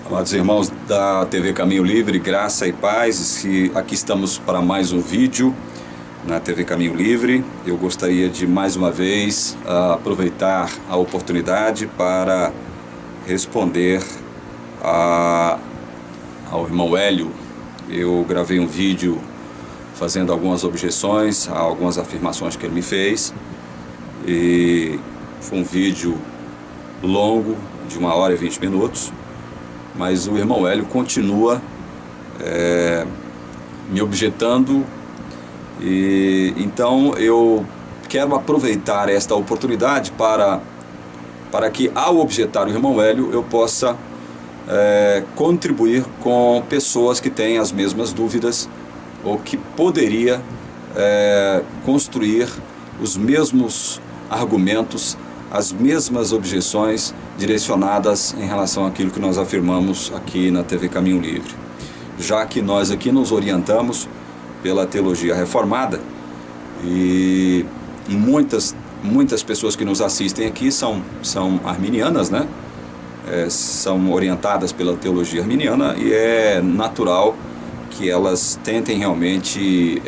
Amados irmãos da TV Caminho Livre, graça e paz. Aqui estamos para mais um vídeo na TV Caminho Livre. Eu gostaria de mais uma vez aproveitar a oportunidade para responder ao irmão Hélio. Eu gravei um vídeo fazendo algumas objeções a algumas afirmações que ele me fez, e foi um vídeo longo, de 1 hora e 20 minutos, mas o irmão Hélio continua me objetando, e então eu quero aproveitar esta oportunidade para que, ao objetar o irmão Hélio, eu possa contribuir com pessoas que têm as mesmas dúvidas, ou que poderia construir os mesmos argumentos, as mesmas objeções direcionadas em relação àquilo que nós afirmamos aqui na TV Caminho Livre. Já que nós aqui nos orientamos pela teologia reformada, e muitas pessoas que nos assistem aqui são arminianas, né? São orientadas pela teologia arminiana, e é natural que elas tentem realmente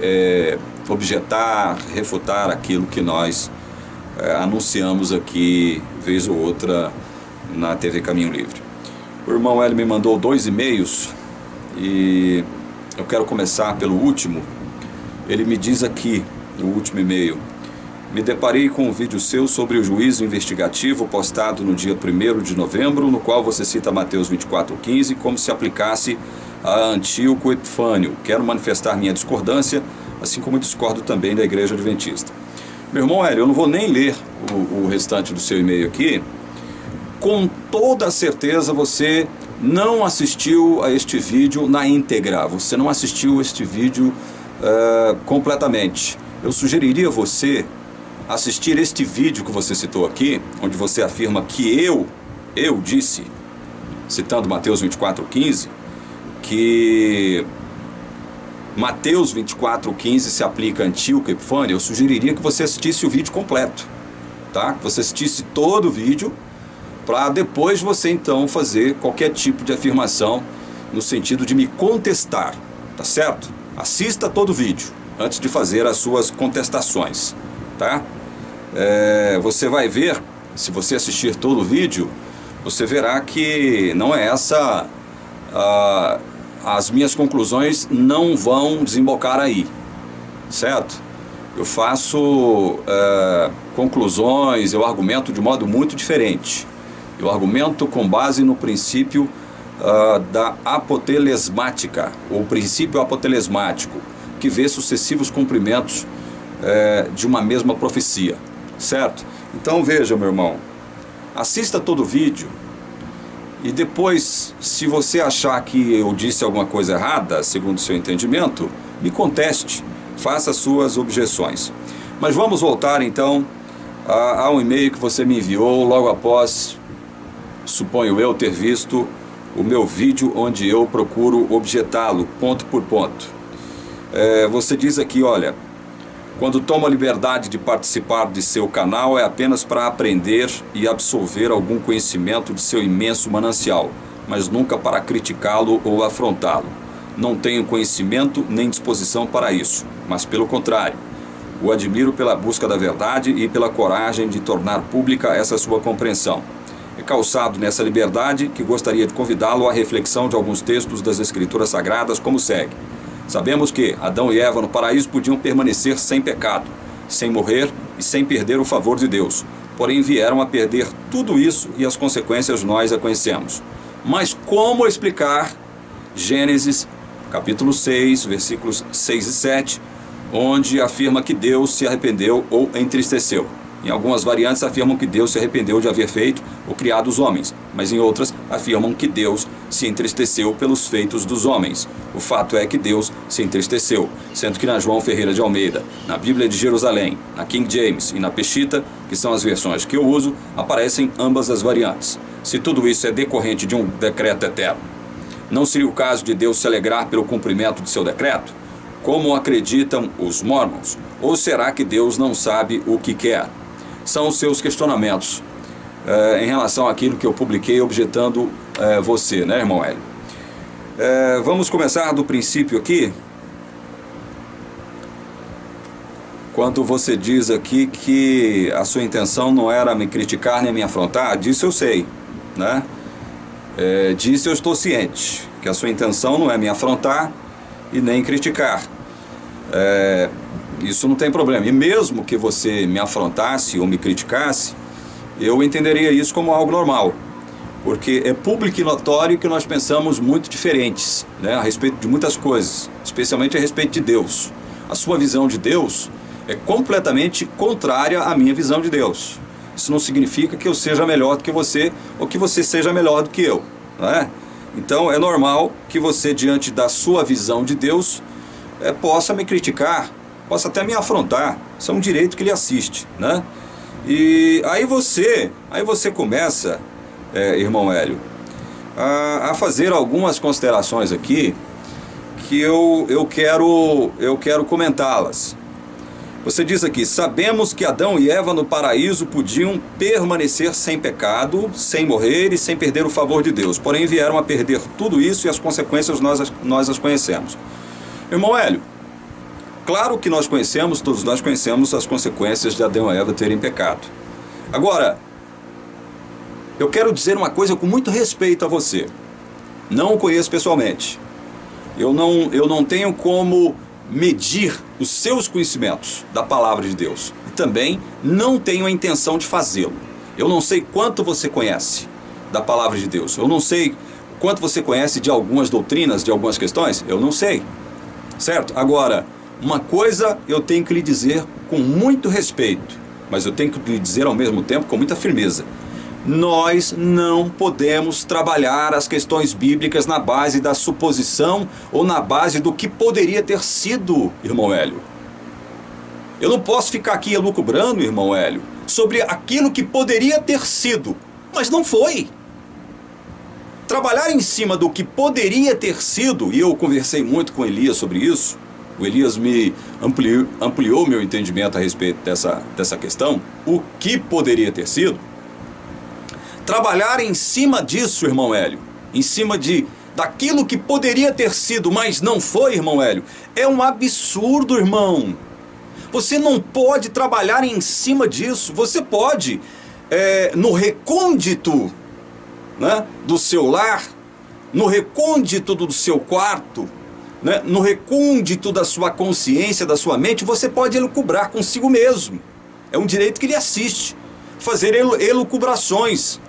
objetar, refutar aquilo que nós anunciamos aqui, vez ou outra, na TV Caminho Livre. O irmão Hélio me mandou 2 e-mails, e eu quero começar pelo último. Ele me diz aqui, no último e-mail: me deparei com um vídeo seu sobre o juízo investigativo postado no dia 1º de novembro, no qual você cita Mateus 24:15 como se aplicasse a Antíoco Epifânio. Quero manifestar minha discordância, assim como discordo também da Igreja Adventista. Meu irmão Hélio, eu não vou nem ler o restante do seu e-mail aqui. Com toda certeza você não assistiu a este vídeo na íntegra, você não assistiu este vídeo completamente. Eu sugeriria você assistir este vídeo que você citou aqui, onde você afirma que eu disse, citando Mateus 24:15, que Mateus 24:15 se aplica a Antíoco Epifânio. Eu sugeriria que você assistisse o vídeo completo, tá? Que você assistisse todo o vídeo, para depois você então fazer qualquer tipo de afirmação no sentido de me contestar, tá certo? Assista todo o vídeo antes de fazer as suas contestações, tá? Você vai ver, se você assistir todo o vídeo, você verá que não é essa... as minhas conclusões não vão desembocar aí, certo? Eu faço conclusões, eu argumento de modo muito diferente. Eu argumento com base no princípio da apotelesmática, ou princípio apotelesmático, que vê sucessivos cumprimentos de uma mesma profecia, certo? Então veja, meu irmão, assista todo o vídeo, e depois, se você achar que eu disse alguma coisa errada, segundo o seu entendimento, me conteste, faça as suas objeções. Mas vamos voltar então a um e-mail que você me enviou logo após, suponho eu, ter visto o meu vídeo onde eu procuro objetá-lo ponto por ponto. Você diz aqui, olha: quando tomo a liberdade de participar de seu canal é apenas para aprender e absorver algum conhecimento de seu imenso manancial, mas nunca para criticá-lo ou afrontá-lo. Não tenho conhecimento nem disposição para isso, mas pelo contrário, o admiro pela busca da verdade e pela coragem de tornar pública essa sua compreensão. É calçado nessa liberdade que gostaria de convidá-lo à reflexão de alguns textos das Escrituras Sagradas, como segue. Sabemos que Adão e Eva no paraíso podiam permanecer sem pecado, sem morrer e sem perder o favor de Deus. Porém vieram a perder tudo isso, e as consequências nós a conhecemos. Mas como explicar Gênesis capítulo 6, versículos 6 e 7, onde afirma que Deus se arrependeu ou entristeceu? Em algumas variantes afirmam que Deus se arrependeu de haver feito ou criado os homens, mas em outras afirmam que Deus se entristeceu pelos feitos dos homens. O fato é que Deus se entristeceu, sendo que na João Ferreira de Almeida, na Bíblia de Jerusalém, na King James e na Peshitta, que são as versões que eu uso, aparecem ambas as variantes. Se tudo isso é decorrente de um decreto eterno, não seria o caso de Deus se alegrar pelo cumprimento de seu decreto, como acreditam os mormons? Ou será que Deus não sabe o que quer? São os seus questionamentos. em relação àquilo que eu publiquei objetando você, né, irmão Hélio? Vamos começar do princípio aqui. Quando você diz aqui que a sua intenção não era me criticar nem me afrontar, disso eu sei, né? Disso eu estou ciente, que a sua intenção não é me afrontar e nem criticar. Isso não tem problema. E mesmo que você me afrontasse ou me criticasse, eu entenderia isso como algo normal, porque é público e notório que nós pensamos muito diferentes, né, a respeito de muitas coisas, especialmente a respeito de Deus. A sua visão de Deus é completamente contrária à minha visão de Deus. Isso não significa que eu seja melhor do que você ou que você seja melhor do que eu, né? Então é normal que você, diante da sua visão de Deus, possa me criticar, possa até me afrontar. Isso é um direito que lhe assiste, né? E aí você começa, irmão Hélio, a fazer algumas considerações aqui que eu quero comentá-las. Você diz aqui: sabemos que Adão e Eva no paraíso podiam permanecer sem pecado, sem morrer e sem perder o favor de Deus. Porém vieram a perder tudo isso e as consequências nós as conhecemos. Irmão Hélio, claro que nós conhecemos, todos nós conhecemos as consequências de Adão e Eva terem pecado. Agora, eu quero dizer uma coisa com muito respeito a você. Não o conheço pessoalmente. Eu não tenho como medir os seus conhecimentos da palavra de Deus. E também não tenho a intenção de fazê-lo. Eu não sei quanto você conhece da palavra de Deus. Eu não sei quanto você conhece de algumas doutrinas, de algumas questões. Eu não sei. Certo? Agora, uma coisa eu tenho que lhe dizer com muito respeito, mas eu tenho que lhe dizer ao mesmo tempo com muita firmeza. Nós não podemos trabalhar as questões bíblicas na base da suposição ou na base do que poderia ter sido, irmão Hélio. Eu não posso ficar aqui elucubrando, irmão Hélio, sobre aquilo que poderia ter sido, mas não foi. Trabalhar em cima do que poderia ter sido, e eu conversei muito com Elias sobre isso, o Elias me ampliou meu entendimento a respeito dessa questão, o que poderia ter sido. Trabalhar em cima disso, irmão Hélio, em cima daquilo que poderia ter sido, mas não foi, irmão Hélio, é um absurdo, irmão. Você não pode trabalhar em cima disso. Você pode, no recôndito, né, do seu lar, no recôndito do seu quarto, né, no recôndito da sua consciência, da sua mente, você pode elucubrar consigo mesmo. É um direito que lhe assiste. Fazer elucubrações,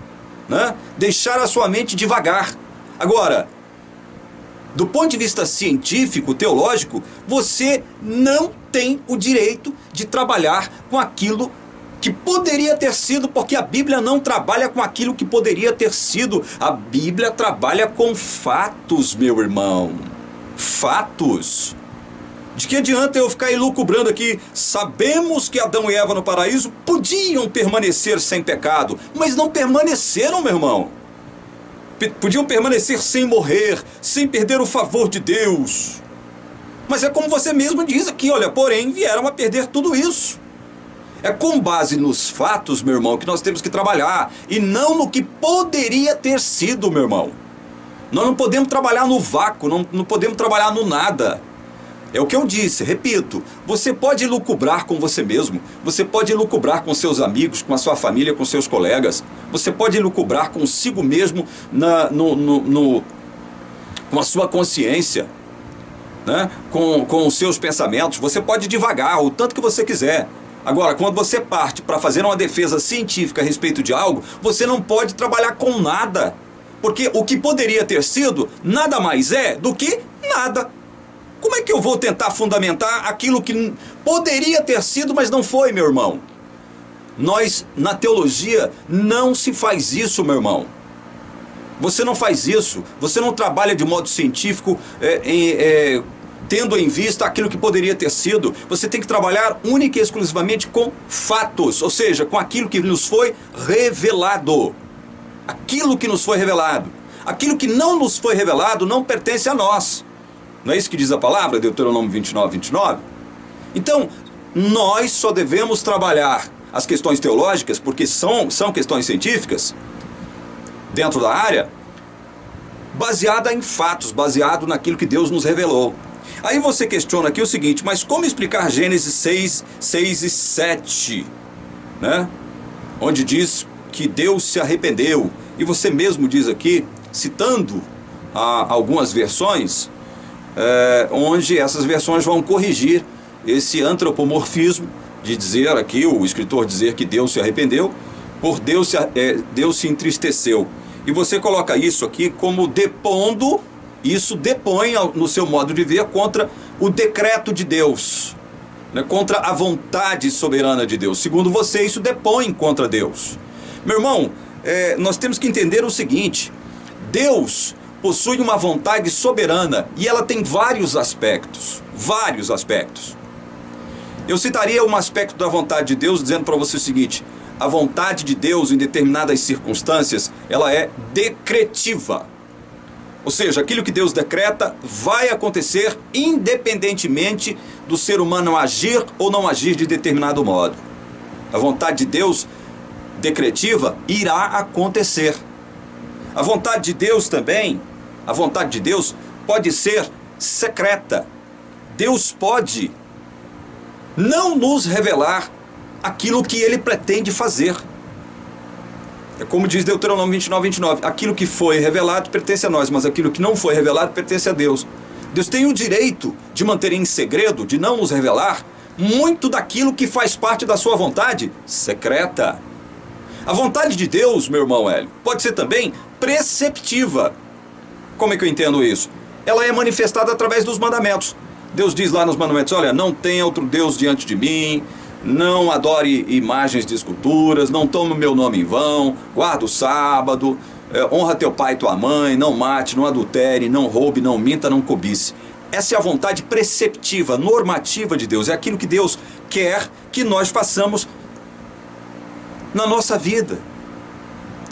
né? Deixar a sua mente devagar. Agora, do ponto de vista científico, teológico, você não tem o direito de trabalhar com aquilo que poderia ter sido, porque a Bíblia não trabalha com aquilo que poderia ter sido. A Bíblia trabalha com fatos, meu irmão. Fatos. De que adianta eu ficar elucubrando aqui? Sabemos que Adão e Eva no paraíso podiam permanecer sem pecado, mas não permaneceram, meu irmão. Podiam permanecer sem morrer, sem perder o favor de Deus. Mas é como você mesmo diz aqui, olha, porém vieram a perder tudo isso. É com base nos fatos, meu irmão, que nós temos que trabalhar, e não no que poderia ter sido, meu irmão. Nós não podemos trabalhar no vácuo, não podemos trabalhar no nada. É o que eu disse, repito, você pode elucubrar com você mesmo, você pode elucubrar com seus amigos, com a sua família, com seus colegas, você pode elucubrar consigo mesmo com a sua consciência, né? Com os seus pensamentos. Você pode divagar o tanto que você quiser. Agora, quando você parte para fazer uma defesa científica a respeito de algo, você não pode trabalhar com nada, porque o que poderia ter sido nada mais é do que nada. Como é que eu vou tentar fundamentar aquilo que poderia ter sido, mas não foi, meu irmão? Nós, na teologia, não se faz isso, meu irmão. Você não faz isso. Você não trabalha de modo científico, tendo em vista aquilo que poderia ter sido. Você tem que trabalhar única e exclusivamente com fatos, ou seja, com aquilo que nos foi revelado. Aquilo que nos foi revelado. Aquilo que não nos foi revelado não pertence a nós. Não é isso que diz a palavra, Deuteronômio 29, 29? Então, nós só devemos trabalhar as questões teológicas, porque são questões científicas, dentro da área, baseada em fatos, baseado naquilo que Deus nos revelou. Aí você questiona aqui o seguinte, mas como explicar Gênesis 6 e 7, né? Onde diz que Deus se arrependeu, e você mesmo diz aqui, citando algumas versões, onde essas versões vão corrigir esse antropomorfismo, de dizer aqui, o escritor dizer que Deus se arrependeu, por Deus se entristeceu. E você coloca isso aqui como depondo, isso depõe no seu modo de ver contra o decreto de Deus, né, contra a vontade soberana de Deus. Segundo você, isso depõe contra Deus. Meu irmão, nós temos que entender o seguinte, Deus possui uma vontade soberana e ela tem vários aspectos, Eu citaria um aspecto da vontade de Deus dizendo para você o seguinte, a vontade de Deus em determinadas circunstâncias, ela é decretiva. Ou seja, aquilo que Deus decreta vai acontecer independentemente do ser humano agir ou não agir de determinado modo. A vontade de Deus decretiva irá acontecer. A vontade de Deus também, a vontade de Deus pode ser secreta. Deus pode não nos revelar aquilo que Ele pretende fazer. É como diz Deuteronômio 29, aquilo que foi revelado pertence a nós, mas aquilo que não foi revelado pertence a Deus. Deus tem o direito de manter em segredo, de não nos revelar, muito daquilo que faz parte da sua vontade secreta. A vontade de Deus, meu irmão Hélio, pode ser também preceptiva. Como é que eu entendo isso? Ela é manifestada através dos mandamentos. Deus diz lá nos mandamentos, olha, não tenha outro Deus diante de mim, não adore imagens de esculturas, não tome o meu nome em vão, guarda o sábado, honra teu pai e tua mãe, não mate, não adultere, não roube, não minta, não cobice. Essa é a vontade preceptiva, normativa de Deus, é aquilo que Deus quer que nós façamos na nossa vida.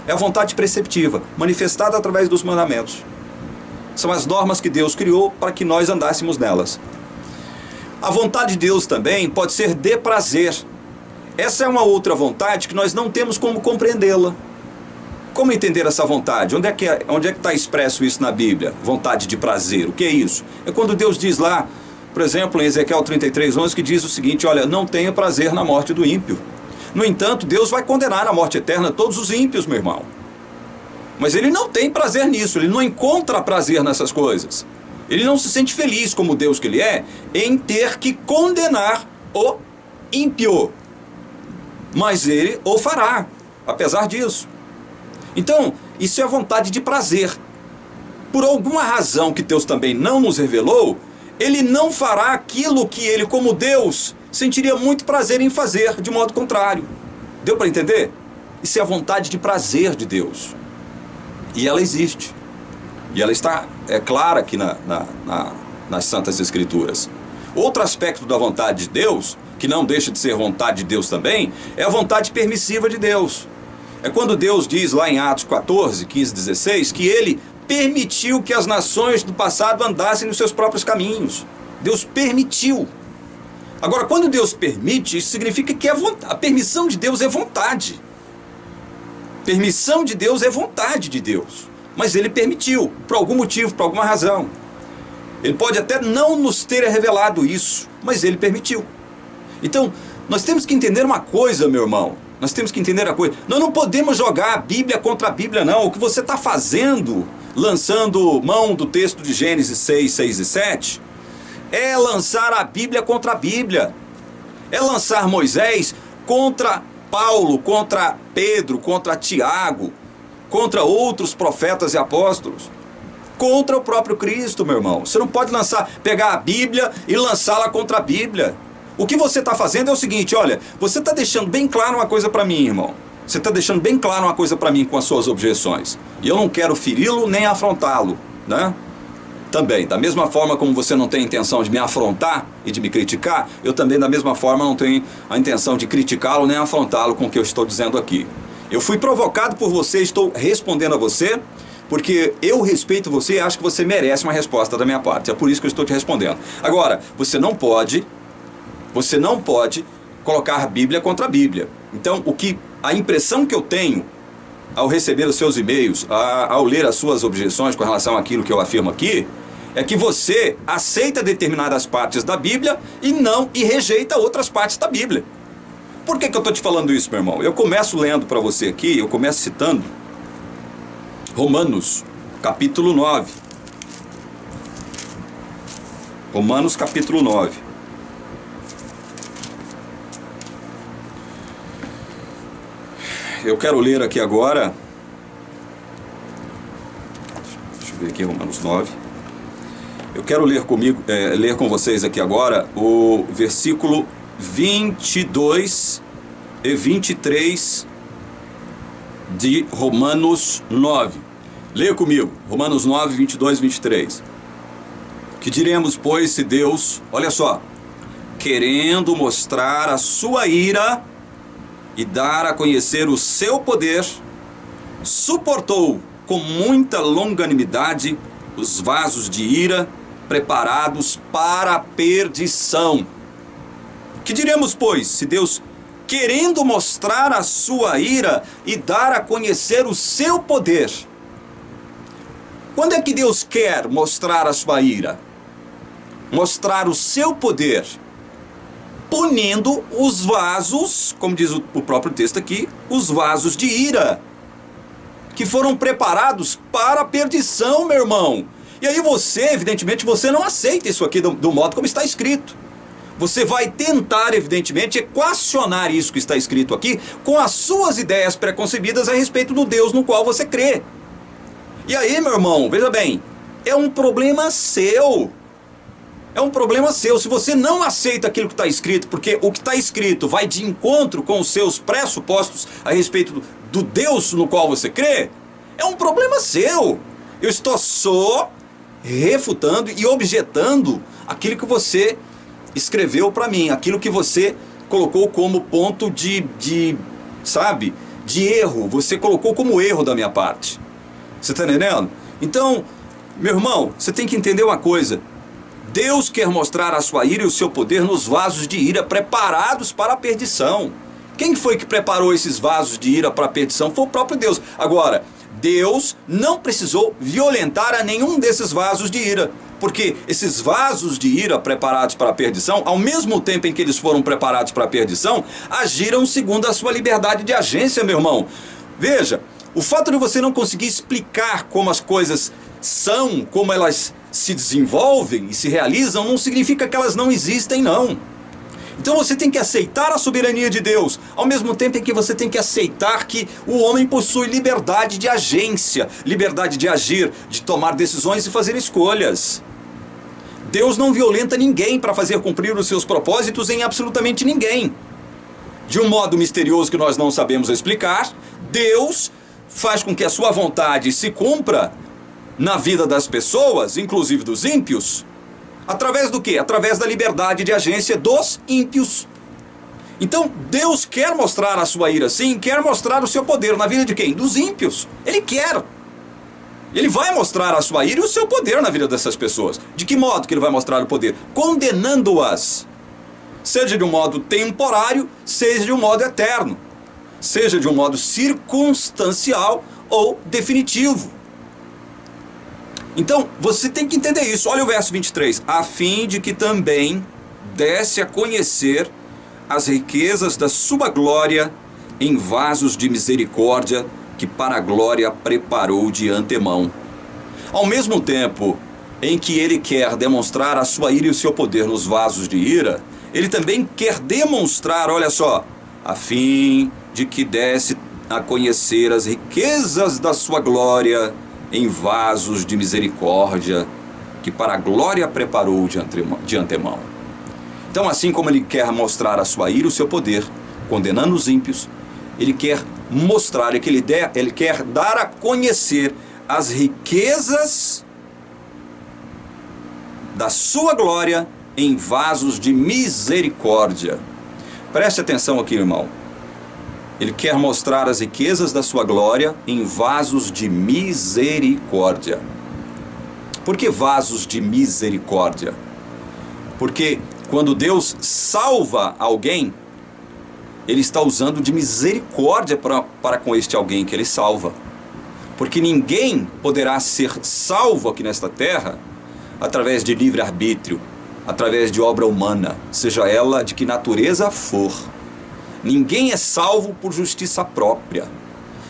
É a vontade preceptiva, manifestada através dos mandamentos. São as normas que Deus criou para que nós andássemos nelas. A vontade de Deus também pode ser de prazer. Essa é uma outra vontade que nós não temos como compreendê-la. Como entender essa vontade? Onde é que está expresso isso na Bíblia? Vontade de prazer. O que é isso? É quando Deus diz lá, por exemplo, em Ezequiel 33:11, que diz o seguinte, olha, não tenha prazer na morte do ímpio. No entanto, Deus vai condenar a morte eterna a todos os ímpios, meu irmão. Mas Ele não tem prazer nisso, Ele não encontra prazer nessas coisas. Ele não se sente feliz, como Deus que Ele é, em ter que condenar o ímpio. Mas Ele o fará, apesar disso. Então, isso é vontade de prazer. Por alguma razão que Deus também não nos revelou, Ele não fará aquilo que Ele, como Deus, sentiria muito prazer em fazer, de modo contrário. Deu para entender? Isso é a vontade de prazer de Deus. E ela existe. E ela está clara aqui nas Santas Escrituras. Outro aspecto da vontade de Deus, que não deixa de ser vontade de Deus também, é a vontade permissiva de Deus. É quando Deus diz lá em Atos 14, 15, 16, que Ele permitiu que as nações do passado andassem nos seus próprios caminhos. Deus permitiu. Agora, quando Deus permite, isso significa que a permissão de Deus é vontade. Permissão de Deus é vontade de Deus. Mas Ele permitiu, por algum motivo, por alguma razão. Ele pode até não nos ter revelado isso, mas Ele permitiu. Então, nós temos que entender uma coisa, meu irmão. Nós temos que entender a coisa. Nós não podemos jogar a Bíblia contra a Bíblia, não. O que você está fazendo, lançando mão do texto de Gênesis 6, 6 e 7, é lançar a Bíblia contra a Bíblia. É lançar Moisés contra Paulo, contra Pedro, contra Tiago, contra outros profetas e apóstolos, contra o próprio Cristo, meu irmão. Você não pode pegar a Bíblia e lançá-la contra a Bíblia. O que você está fazendo é o seguinte, olha, você está deixando bem claro uma coisa para mim, irmão. Você está deixando bem claro uma coisa para mim com as suas objeções. E eu não quero feri-lo nem afrontá-lo, né? Também, da mesma forma como você não tem a intenção de me afrontar e de me criticar, eu também, da mesma forma, não tenho a intenção de criticá-lo nem afrontá-lo com o que eu estou dizendo aqui. Eu fui provocado por você, estou respondendo a você, porque eu respeito você e acho que você merece uma resposta da minha parte. É por isso que eu estou te respondendo. Agora, você não pode colocar a Bíblia contra a Bíblia. Então, a impressão que eu tenho ao receber os seus e-mails, ao ler as suas objeções com relação àquilo que eu afirmo aqui, é que você aceita determinadas partes da Bíblia e rejeita outras partes da Bíblia. Por que eu estou te falando isso, meu irmão? Eu começo lendo para você aqui, eu começo citando Romanos, capítulo 9. Romanos, capítulo 9. Eu quero ler aqui agora. Deixa eu ver aqui, Romanos 9. Eu quero ler com vocês aqui agora o versículo 22 e 23 de Romanos 9. Leia comigo, Romanos 9, 22 e 23. Que diremos, pois, se Deus, olha só, querendo mostrar a sua ira e dar a conhecer o seu poder, suportou com muita longanimidade os vasos de ira preparados para a perdição. Que diremos, pois, se Deus, querendo mostrar a sua ira e dar a conhecer o seu poder... Quando é que Deus quer mostrar a sua ira? Mostrar o seu poder, punindo os vasos, como diz o próprio texto aqui, os vasos de ira, que foram preparados para a perdição, meu irmão. E aí você, evidentemente, você não aceita isso aqui do modo como está escrito. Você vai tentar, evidentemente, equacionar isso que está escrito aqui com as suas ideias preconcebidas a respeito do Deus no qual você crê. E aí, meu irmão, veja bem, é um problema seu. É um problema seu. Se você não aceita aquilo que está escrito, porque o que está escrito vai de encontro com os seus pressupostos a respeito do Deus no qual você crê, é um problema seu. Eu estou só refutando e objetando aquilo que você escreveu para mim, aquilo que você colocou como ponto de erro. Você colocou como erro da minha parte. Você está entendendo? Então, meu irmão, você tem que entender uma coisa. Deus quer mostrar a sua ira e o seu poder nos vasos de ira preparados para a perdição. Quem foi que preparou esses vasos de ira para a perdição? Foi o próprio Deus. Agora, Deus não precisou violentar a nenhum desses vasos de ira, porque esses vasos de ira preparados para a perdição, ao mesmo tempo em que eles foram preparados para a perdição, agiram segundo a sua liberdade de agência, meu irmão. Veja, o fato de você não conseguir explicar como as coisas são, como elas se desenvolvem e se realizam, não significa que elas não existem, não. Então você tem que aceitar a soberania de Deus, ao mesmo tempo em que você tem que aceitar que o homem possui liberdade de agência, liberdade de agir, de tomar decisões e fazer escolhas. Deus não violenta ninguém para fazer cumprir os seus propósitos em absolutamente ninguém. De um modo misterioso que nós não sabemos explicar, Deus faz com que a sua vontade se cumpra na vida das pessoas, inclusive dos ímpios, através do quê? Através da liberdade de agência dos ímpios. Então, Deus quer mostrar a sua ira, sim, quer mostrar o seu poder na vida de quem? Dos ímpios. Ele quer. Ele vai mostrar a sua ira e o seu poder na vida dessas pessoas. De que modo que ele vai mostrar o poder? Condenando-as. Seja de um modo temporário, seja de um modo eterno. Seja de um modo circunstancial ou definitivo. Então, você tem que entender isso. Olha o verso 23. A fim de que também desse a conhecer as riquezas da sua glória em vasos de misericórdia que para a glória preparou de antemão. Ao mesmo tempo em que ele quer demonstrar a sua ira e o seu poder nos vasos de ira, ele também quer demonstrar, olha só, a fim de que desse a conhecer as riquezas da sua glória em vasos de misericórdia que para a glória preparou de antemão. Então, assim como ele quer mostrar a sua ira e o seu poder, condenando os ímpios, ele quer mostrar, ele quer dar a conhecer as riquezas da sua glória em vasos de misericórdia. Preste atenção aqui, irmão. Ele quer mostrar as riquezas da sua glória em vasos de misericórdia. Por que vasos de misericórdia? Porque quando Deus salva alguém, ele está usando de misericórdia para com este alguém que ele salva. Porque ninguém poderá ser salvo aqui nesta terra através de livre-arbítrio, através de obra humana, seja ela de que natureza for. Ninguém é salvo por justiça própria.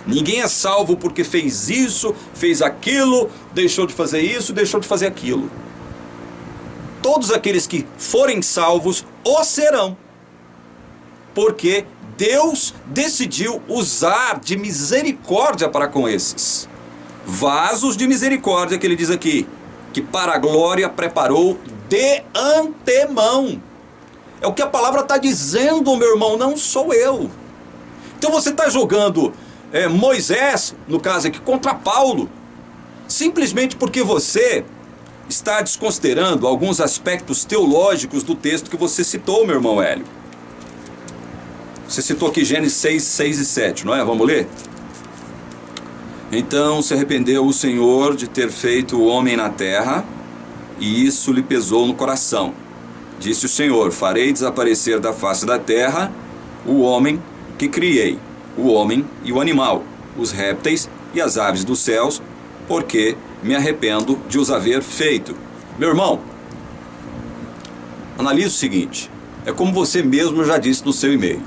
Ninguém é salvo porque fez isso, fez aquilo, deixou de fazer isso, deixou de fazer aquilo. Todos aqueles que forem salvos o serão, porque Deus decidiu usar de misericórdia para com esses. Vasos de misericórdia que ele diz aqui, que para a glória preparou de antemão. É o que a palavra está dizendo, meu irmão, não sou eu. Então você está jogando Moisés, no caso aqui, contra Paulo, simplesmente porque você está desconsiderando alguns aspectos teológicos do texto que você citou, meu irmão Hélio. Você citou aqui Gênesis 6, 6 e 7, não é? Vamos ler? Então se arrependeu o Senhor de ter feito o homem na terra, e isso lhe pesou no coração. Disse o Senhor: farei desaparecer da face da terra o homem que criei, o homem e o animal, os répteis e as aves dos céus, porque me arrependo de os haver feito. Meu irmão, analise o seguinte, é como você mesmo já disse no seu e-mail.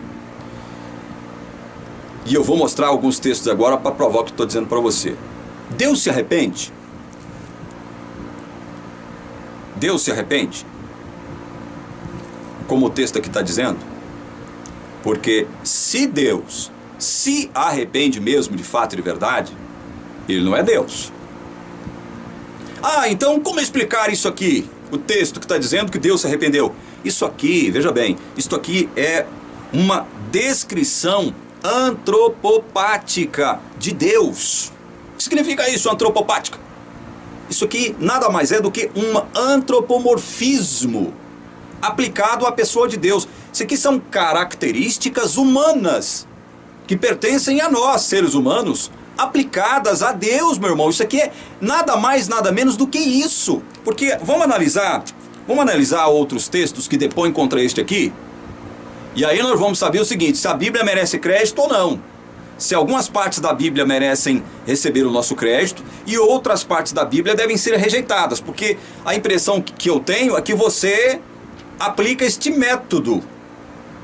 E eu vou mostrar alguns textos agora para provar o que estou dizendo para você. Deus se arrepende? Deus se arrepende? Como o texto aqui está dizendo? Porque se Deus se arrepende mesmo de fato e de verdade, ele não é Deus. Ah, então como explicar isso aqui? O texto que está dizendo que Deus se arrependeu. Isso aqui, veja bem, isso aqui é uma descrição antropopática de Deus. O que significa isso, antropopática? Isso aqui nada mais é do que um antropomorfismo aplicado à pessoa de Deus. Isso aqui são características humanas que pertencem a nós, seres humanos, aplicadas a Deus, meu irmão. Isso aqui é nada mais, nada menos do que isso. Porque vamos analisar outros textos que depõem contra este aqui. E aí nós vamos saber o seguinte, se a Bíblia merece crédito ou não. Se algumas partes da Bíblia merecem receber o nosso crédito e outras partes da Bíblia devem ser rejeitadas. Porque a impressão que eu tenho é que você aplica este método,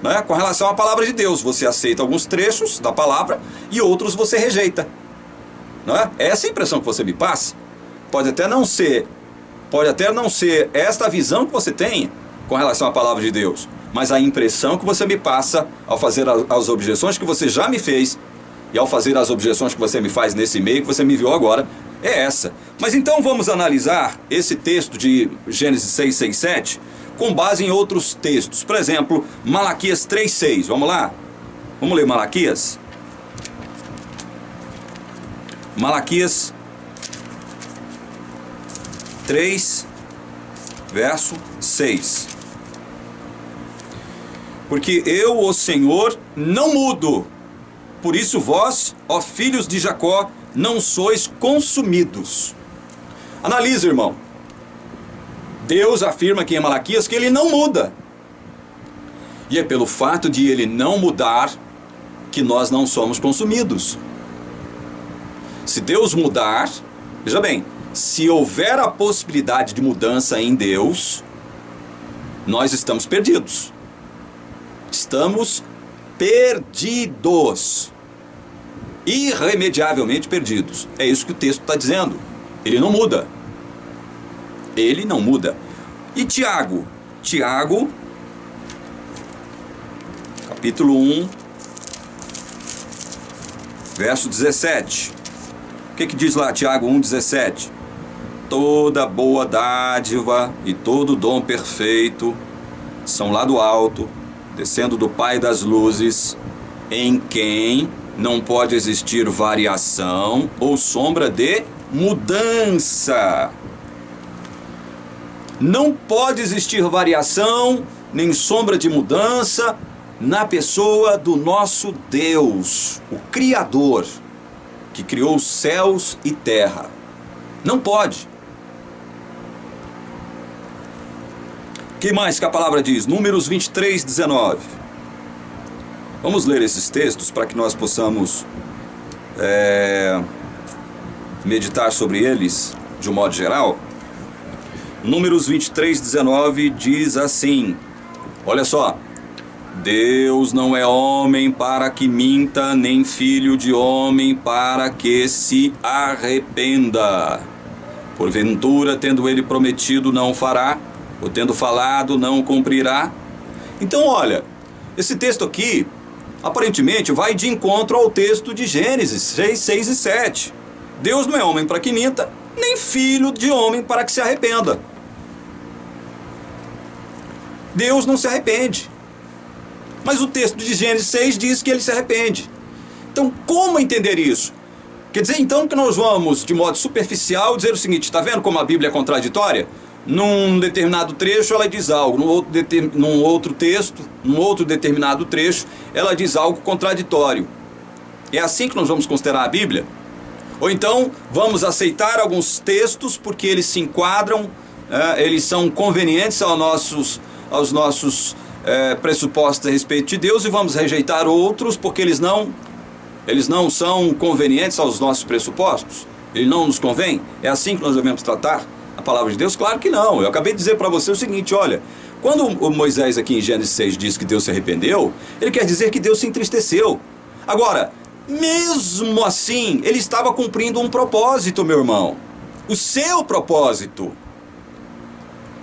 né, com relação à palavra de Deus. Você aceita alguns trechos da palavra e outros você rejeita. Não é? Essa é a impressão que você me passa. Pode até não ser esta a visão que você tem com relação à palavra de Deus, mas a impressão que você me passa ao fazer as objeções que você já me fez e ao fazer as objeções que você me faz nesse e-mail que você me enviou agora é essa. Mas então vamos analisar esse texto de Gênesis 6, 6, 7 com base em outros textos. Por exemplo, Malaquias 3, 6. Vamos lá? Vamos ler Malaquias? Malaquias 3, verso 6. Porque eu, o Senhor, não mudo. Por isso vós, ó filhos de Jacó, não sois consumidos. Analisa, irmão. Deus afirma aqui em Malaquias que ele não muda. E é pelo fato de ele não mudar que nós não somos consumidos. Se Deus mudar, veja bem, se houver a possibilidade de mudança em Deus, nós estamos perdidos. Estamos perdidos. Irremediavelmente perdidos. É isso que o texto está dizendo. Ele não muda. Ele não muda. E Tiago? Tiago, capítulo 1, verso 17. O que diz lá Tiago 1, 17? Toda boa dádiva e todo dom perfeito são lá do alto, descendo do Pai das luzes, em quem não pode existir variação ou sombra de mudança. Não pode existir variação nem sombra de mudança na pessoa do nosso Deus, o Criador, que criou os céus e terra. Não pode. O que mais que a palavra diz? Números 23, 19. Vamos ler esses textos para que nós possamos meditar sobre eles de um modo geral. Números 23, 19 diz assim, olha só: Deus não é homem para que minta, nem filho de homem para que se arrependa. Porventura, tendo ele prometido, não fará, ou tendo falado, não cumprirá. Então, olha, esse texto aqui, aparentemente, vai de encontro ao texto de Gênesis 6, 6 e 7. Deus não é homem para que minta, nem filho de homem para que se arrependa. Deus não se arrepende. Mas o texto de Gênesis 6 diz que ele se arrepende. Então, como entender isso? Quer dizer, então, que nós vamos, de modo superficial, dizer o seguinte: está vendo como a Bíblia é contraditória? Num determinado trecho ela diz algo, num outro texto, num outro determinado trecho, ela diz algo contraditório. É assim que nós vamos considerar a Bíblia? Ou então, vamos aceitar alguns textos porque eles se enquadram, eles são convenientes aos nossos pressupostos a respeito de Deus, e vamos rejeitar outros porque eles não são convenientes aos nossos pressupostos? Ele não nos convém? É assim que nós devemos tratar a palavra de Deus? Claro que não. Eu acabei de dizer para você o seguinte: olha, quando o Moisés aqui em Gênesis 6 diz que Deus se arrependeu, ele quer dizer que Deus se entristeceu. Agora, mesmo assim, ele estava cumprindo um propósito, meu irmão. O seu propósito.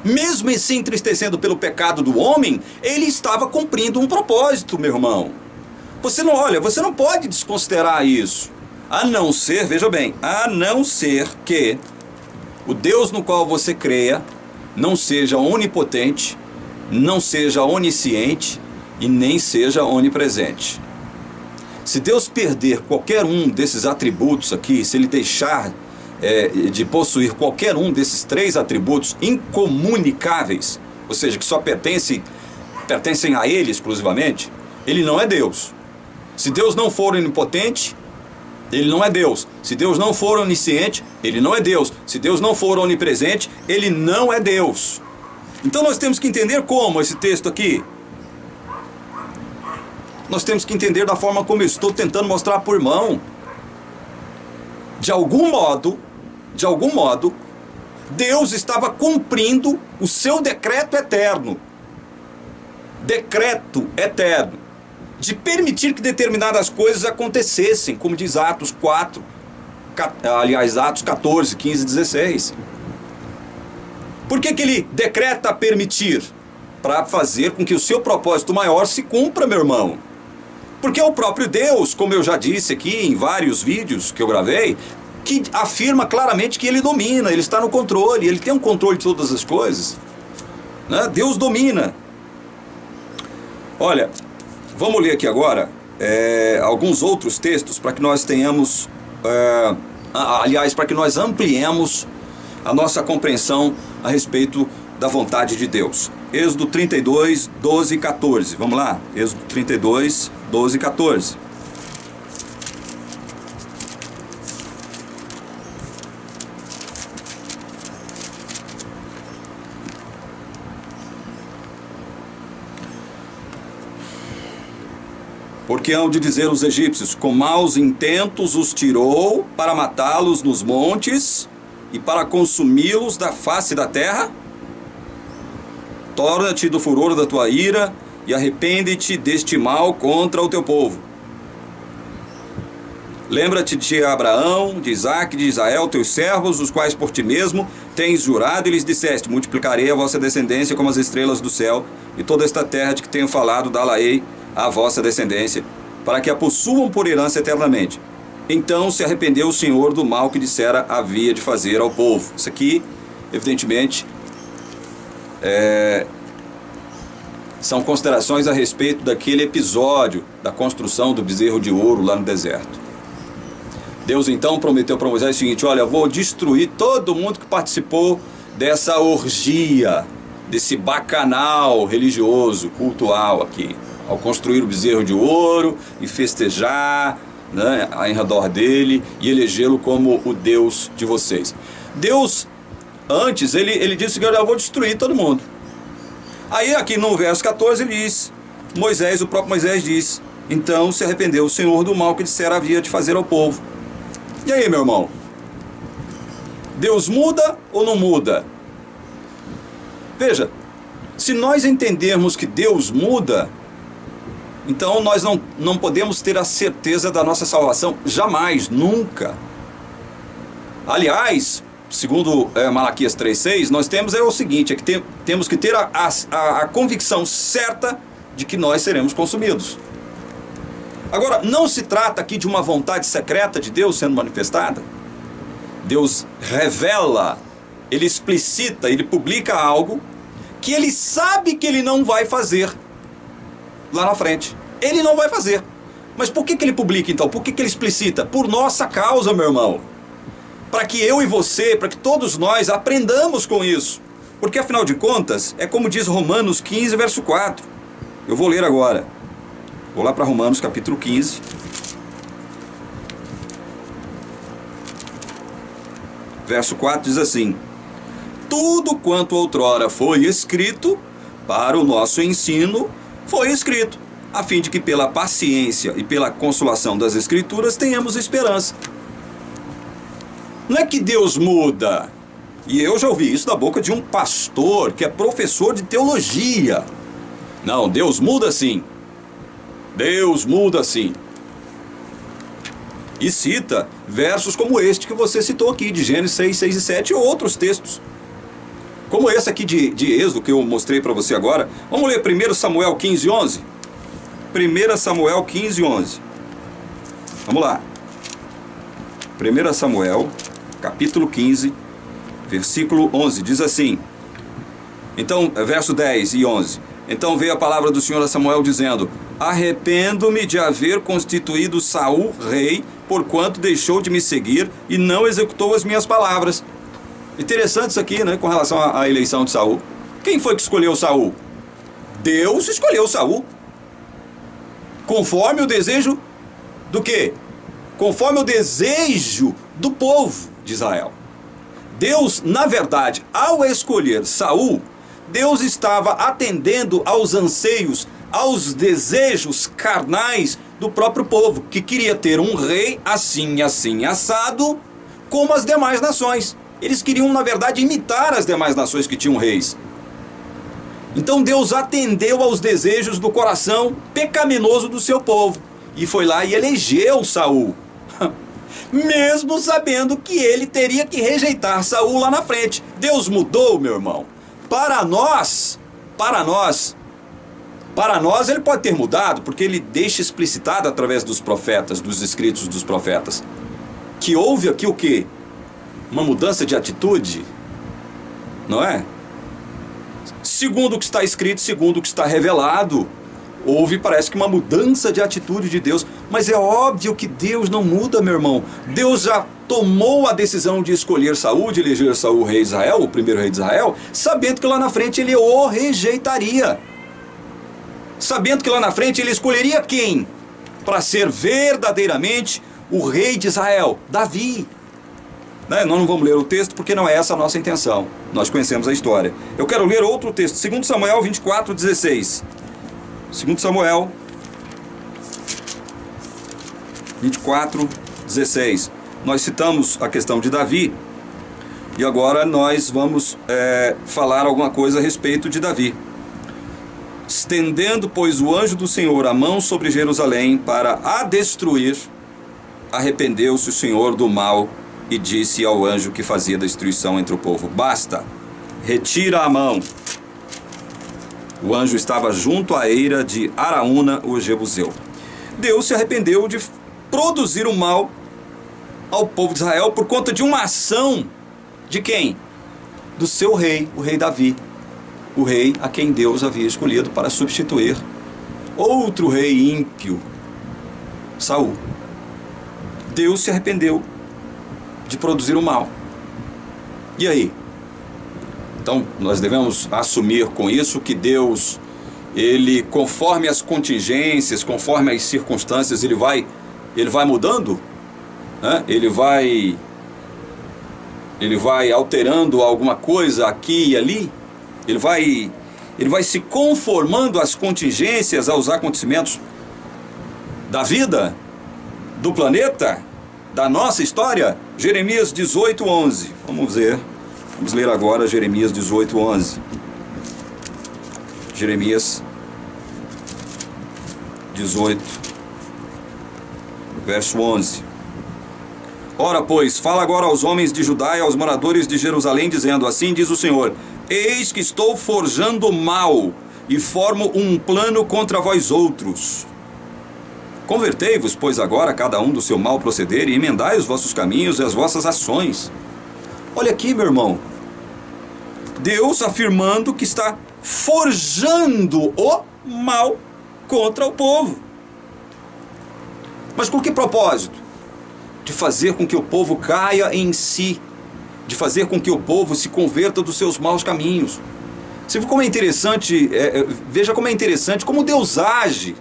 Mesmo se entristecendo pelo pecado do homem, ele estava cumprindo um propósito, meu irmão. Você não pode desconsiderar isso. A não ser, veja bem, a não ser que o Deus no qual você creia não seja onipotente, não seja onisciente e nem seja onipresente. Se Deus perder qualquer um desses atributos aqui, se ele deixar de possuir qualquer um desses três atributos incomunicáveis, ou seja, que só pertencem a ele exclusivamente, ele não é Deus. Se Deus não for onipotente, ele não é Deus. Se Deus não for onisciente, ele não é Deus. Se Deus não for onipresente, ele não é Deus. Então nós temos que entender como esse texto aqui. Nós temos que entender da forma como eu estou tentando mostrar para o irmão. De algum modo, Deus estava cumprindo o seu decreto eterno. Decreto eterno. De permitir que determinadas coisas acontecessem, como diz Atos 14, 15 e 16. Por que ele decreta permitir? Para fazer com que o seu propósito maior se cumpra, meu irmão. Porque é o próprio Deus, como eu já disse aqui em vários vídeos que eu gravei, que afirma claramente que ele domina, ele está no controle, ele tem um controle de todas as coisas, né? Deus domina. Olha, vamos ler aqui agora alguns outros textos para que nós tenhamos, para que nós ampliemos a nossa compreensão a respeito da vontade de Deus. Êxodo 32, 12 e 14. Vamos lá? Êxodo 32, 12 e 14. Porque hão de dizer os egípcios: com maus intentos os tirou para matá-los nos montes e para consumi-los da face da terra? Torna-te do furor da tua ira e arrepende-te deste mal contra o teu povo. Lembra-te de Abraão, de Isaque, de Israel, teus servos, os quais por ti mesmo tens jurado, e lhes disseste: multiplicarei a vossa descendência como as estrelas do céu, e toda esta terra de que tenho falado dá-la-ei à vossa descendência, para que a possuam por herança eternamente. Então se arrependeu o Senhor do mal que dissera havia de fazer ao povo. Isso aqui, evidentemente, são considerações a respeito daquele episódio da construção do bezerro de ouro lá no deserto. Deus então prometeu para Moisés o seguinte: olha, eu vou destruir todo mundo que participou dessa orgia, desse bacanal religioso, cultual aqui, ao construir o bezerro de ouro e festejar, né, em redor dele e elegê-lo como o Deus de vocês. Deus, antes, ele disse que eu vou destruir todo mundo. Aí aqui no verso 14 ele diz, o próprio Moisés diz: Então se arrependeu o Senhor do mal que dissera havia de fazer ao povo. E aí, meu irmão? Deus muda ou não muda? Veja, se nós entendermos que Deus muda, então nós não podemos ter a certeza da nossa salvação, jamais, nunca. Aliás, segundo Malaquias 3,6, nós temos o seguinte, é que temos que ter a convicção certa de que nós seremos consumidos. Agora, não se trata aqui de uma vontade secreta de Deus sendo manifestada. Deus revela, ele explicita, ele publica algo que ele sabe que ele não vai fazer lá na frente. Ele não vai fazer. Mas por que ele publica então? Por que ele explicita? Por nossa causa, meu irmão. Para que eu e você, para que todos nós aprendamos com isso. Porque afinal de contas, é como diz Romanos 15, verso 4. Eu vou ler agora. Vou lá para Romanos capítulo 15. Verso 4 diz assim: tudo quanto outrora foi escrito para o nosso ensino, foi escrito, a fim de que pela paciência e pela consolação das Escrituras tenhamos esperança. Não é que Deus muda. E eu já ouvi isso da boca de um pastor que é professor de teologia. Não, Deus muda sim. Deus muda sim. E cita versos como este que você citou aqui, de Gênesis 6, 6 e 7 e outros textos. Como esse aqui de Êxodo que eu mostrei para você agora. Vamos ler 1 Samuel 15, 11? 1 Samuel 15, 11. Vamos lá. 1 Samuel, capítulo 15, versículo 11. Diz assim. Então, verso 10 e 11. Então veio a palavra do Senhor a Samuel dizendo: arrependo-me de haver constituído Saul rei, porquanto deixou de me seguir e não executou as minhas palavras. Interessante isso aqui, né, com relação à eleição de Saul. Quem foi que escolheu Saul? Deus escolheu Saul. Conforme o desejo do quê? Conforme o desejo do povo de Israel. Deus, na verdade, ao escolher Saul, Deus estava atendendo aos anseios, aos desejos carnais do próprio povo, que queria ter um rei assim, assim, assado, como as demais nações. Eles queriam, na verdade, imitar as demais nações que tinham reis. Então Deus atendeu aos desejos do coração pecaminoso do seu povo, e foi lá e elegeu Saul, mesmo sabendo que ele teria que rejeitar Saul lá na frente. Deus mudou, meu irmão. Para nós ele pode ter mudado, porque ele deixa explicitado através dos profetas, dos escritos dos profetas, que houve aqui o quê? Uma mudança de atitude, não é? Segundo o que está escrito, segundo o que está revelado, houve, parece que uma mudança de atitude de Deus. Mas é óbvio que Deus não muda, meu irmão. Deus já tomou a decisão de escolher Saul, de eleger Saul rei de Israel, o primeiro rei de Israel, sabendo que lá na frente ele o rejeitaria. Sabendo que lá na frente ele escolheria quem? Para ser verdadeiramente o rei de Israel? Davi. Nós não vamos ler o texto porque não é essa a nossa intenção. Nós conhecemos a história. Eu quero ler outro texto, 2 Samuel 24, 16. 2 Samuel 24, 16. Nós citamos a questão de Davi e agora nós vamos falar alguma coisa a respeito de Davi. Estendendo, pois, o anjo do Senhor a mão sobre Jerusalém para a destruir, arrependeu-se o Senhor do mal e disse ao anjo que fazia destruição entre o povo: basta, retira a mão. O anjo estava junto à eira de Araúna, o Jebuseu. Deus se arrependeu de produzir o mal ao povo de Israel por conta de uma ação de quem? Do seu rei, o rei Davi. O rei a quem Deus havia escolhido para substituir outro rei ímpio, Saul. Deus se arrependeu de produzir o mal. E aí? Então, nós devemos assumir com isso que Deus, ele, conforme as contingências, conforme as circunstâncias, ele vai mudando, né? Ele vai alterando alguma coisa aqui e ali. Ele vai se conformando às contingências, aos acontecimentos. da vida, do planeta, da nossa história? Jeremias 18:11. Vamos ver. Vamos ler agora Jeremias 18:11. Jeremias 18, verso 11. Ora, pois, fala agora aos homens de Judá e aos moradores de Jerusalém, dizendo: assim diz o Senhor: eis que estou forjando mal e formo um plano contra vós outros. Convertei-vos, pois, agora cada um do seu mau proceder, e emendai os vossos caminhos e as vossas ações. Olha aqui, meu irmão, Deus afirmando que está forjando o mal contra o povo. Mas com que propósito? De fazer com que o povo caia em si, de fazer com que o povo se converta dos seus maus caminhos. Você viu como é interessante, veja como é interessante, como Deus age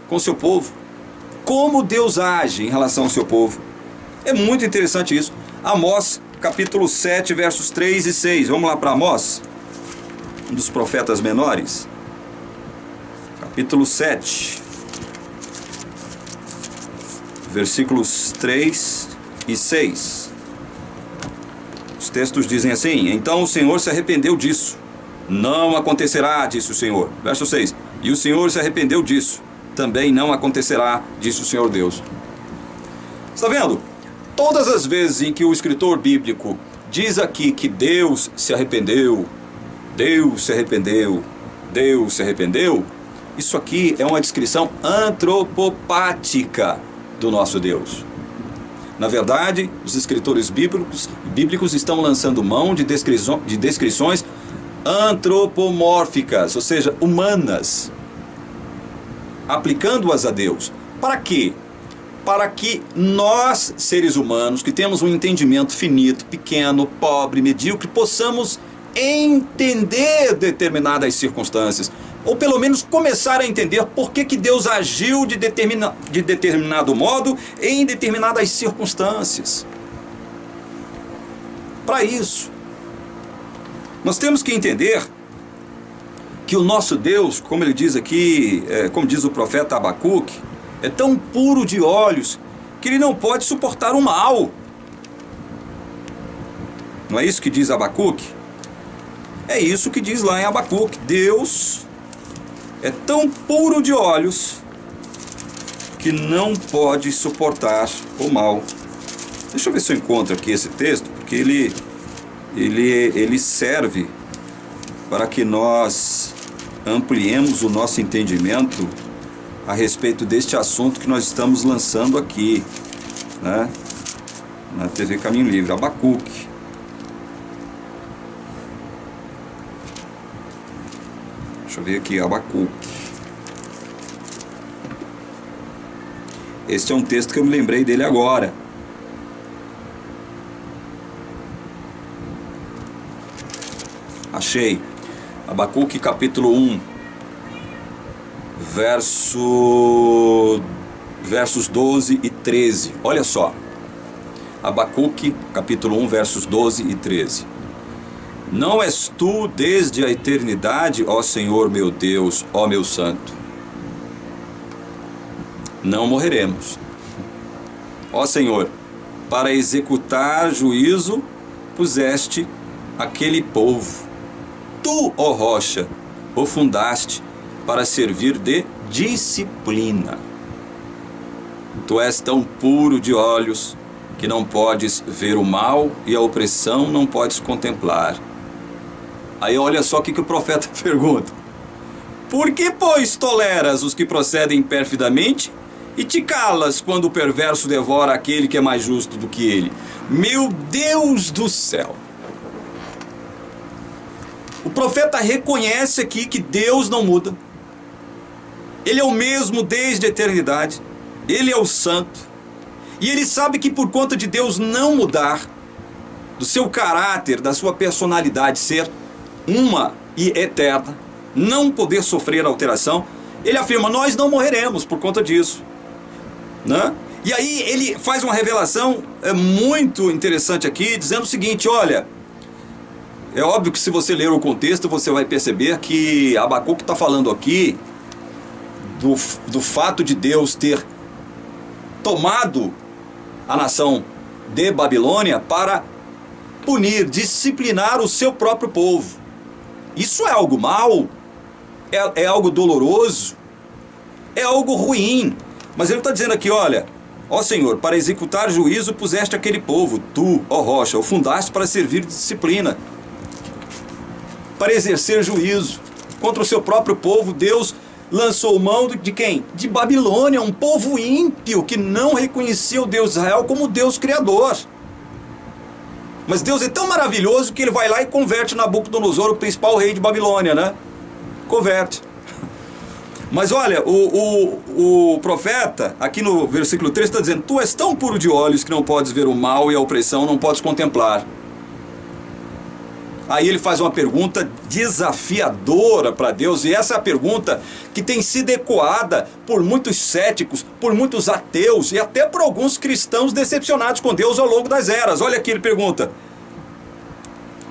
com o seu povo. Como Deus age em relação ao seu povo. É muito interessante isso. Amós, capítulo 7, versos 3 e 6. Vamos lá para Amós, um dos profetas menores. Capítulo 7, versículos 3 e 6. Os textos dizem assim: então o Senhor se arrependeu disso. Não acontecerá, disse o Senhor. Verso 6. E o Senhor se arrependeu disso. Também não acontecerá, disse o Senhor Deus. Está vendo? Todas as vezes em que o escritor bíblico diz aqui que Deus se arrependeu, Deus se arrependeu, Deus se arrependeu, isso aqui é uma descrição antropopática do nosso Deus. Na verdade, os escritores bíblicos estão lançando mão de descrições antropomórficas, ou seja, humanas, aplicando-as a Deus. Para quê? Para que nós, seres humanos, que temos um entendimento finito, pequeno, pobre, medíocre, possamos entender determinadas circunstâncias, ou pelo menos começar a entender por que Deus agiu de determinado modo em determinadas circunstâncias. Para isso, nós temos que entender que o nosso Deus, como ele diz aqui, como diz o profeta Abacuque, é tão puro de olhos que ele não pode suportar o mal. Não é isso que diz Abacuque? É isso que diz lá em Abacuque. Deus é tão puro de olhos que não pode suportar o mal. Deixa eu ver se eu encontro aqui esse texto, porque ele serve para que nós ampliemos o nosso entendimento a respeito deste assunto que nós estamos lançando aqui, né, na TV Caminho Livre. Abacuque. Deixa eu ver aqui, Abacuque. Este é um texto que eu me lembrei dele agora. Achei. Abacuque capítulo 1, versos 12 e 13. Olha só. Abacuque capítulo 1, versos 12 e 13. Não és tu desde a eternidade, ó Senhor meu Deus, ó meu santo? Não morreremos. Ó Senhor, para executar juízo puseste aquele povo. Tu, ó rocha, o fundaste para servir de disciplina. Tu és tão puro de olhos que não podes ver o mal e a opressão não podes contemplar. Aí olha só o que o profeta pergunta: por que, pois, toleras os que procedem perfidamente e te calas quando o perverso devora aquele que é mais justo do que ele? Meu Deus do céu! O profeta reconhece aqui que Deus não muda. Ele é o mesmo desde a eternidade. Ele é o santo. E ele sabe que por conta de Deus não mudar, do seu caráter, da sua personalidade ser uma e eterna, não poder sofrer alteração, ele afirma: nós não morreremos por conta disso, né? E aí ele faz uma revelação muito interessante aqui, dizendo o seguinte: olha, é óbvio que se você ler o contexto, você vai perceber que Abacuque está falando aqui do fato de Deus ter tomado a nação de Babilônia para punir, disciplinar o seu próprio povo. Isso é algo mal, é algo doloroso, é algo ruim. Mas ele está dizendo aqui, olha, ó Senhor, para executar juízo puseste aquele povo, tu, ó rocha, o fundaste para servir de disciplina, para exercer juízo contra o seu próprio povo. Deus lançou mão de quem? De Babilônia, um povo ímpio que não reconhecia o Deus de Israel como Deus criador. Mas Deus é tão maravilhoso que ele vai lá e converte Nabucodonosor, o principal rei de Babilônia, né? Converte. Mas olha, o profeta, aqui no versículo 3, está dizendo: tu és tão puro de olhos que não podes ver o mal e a opressão, não podes contemplar. Aí ele faz uma pergunta desafiadora para Deus, e essa é a pergunta que tem sido ecoada por muitos céticos, por muitos ateus e até por alguns cristãos decepcionados com Deus ao longo das eras. Olha aqui, ele pergunta: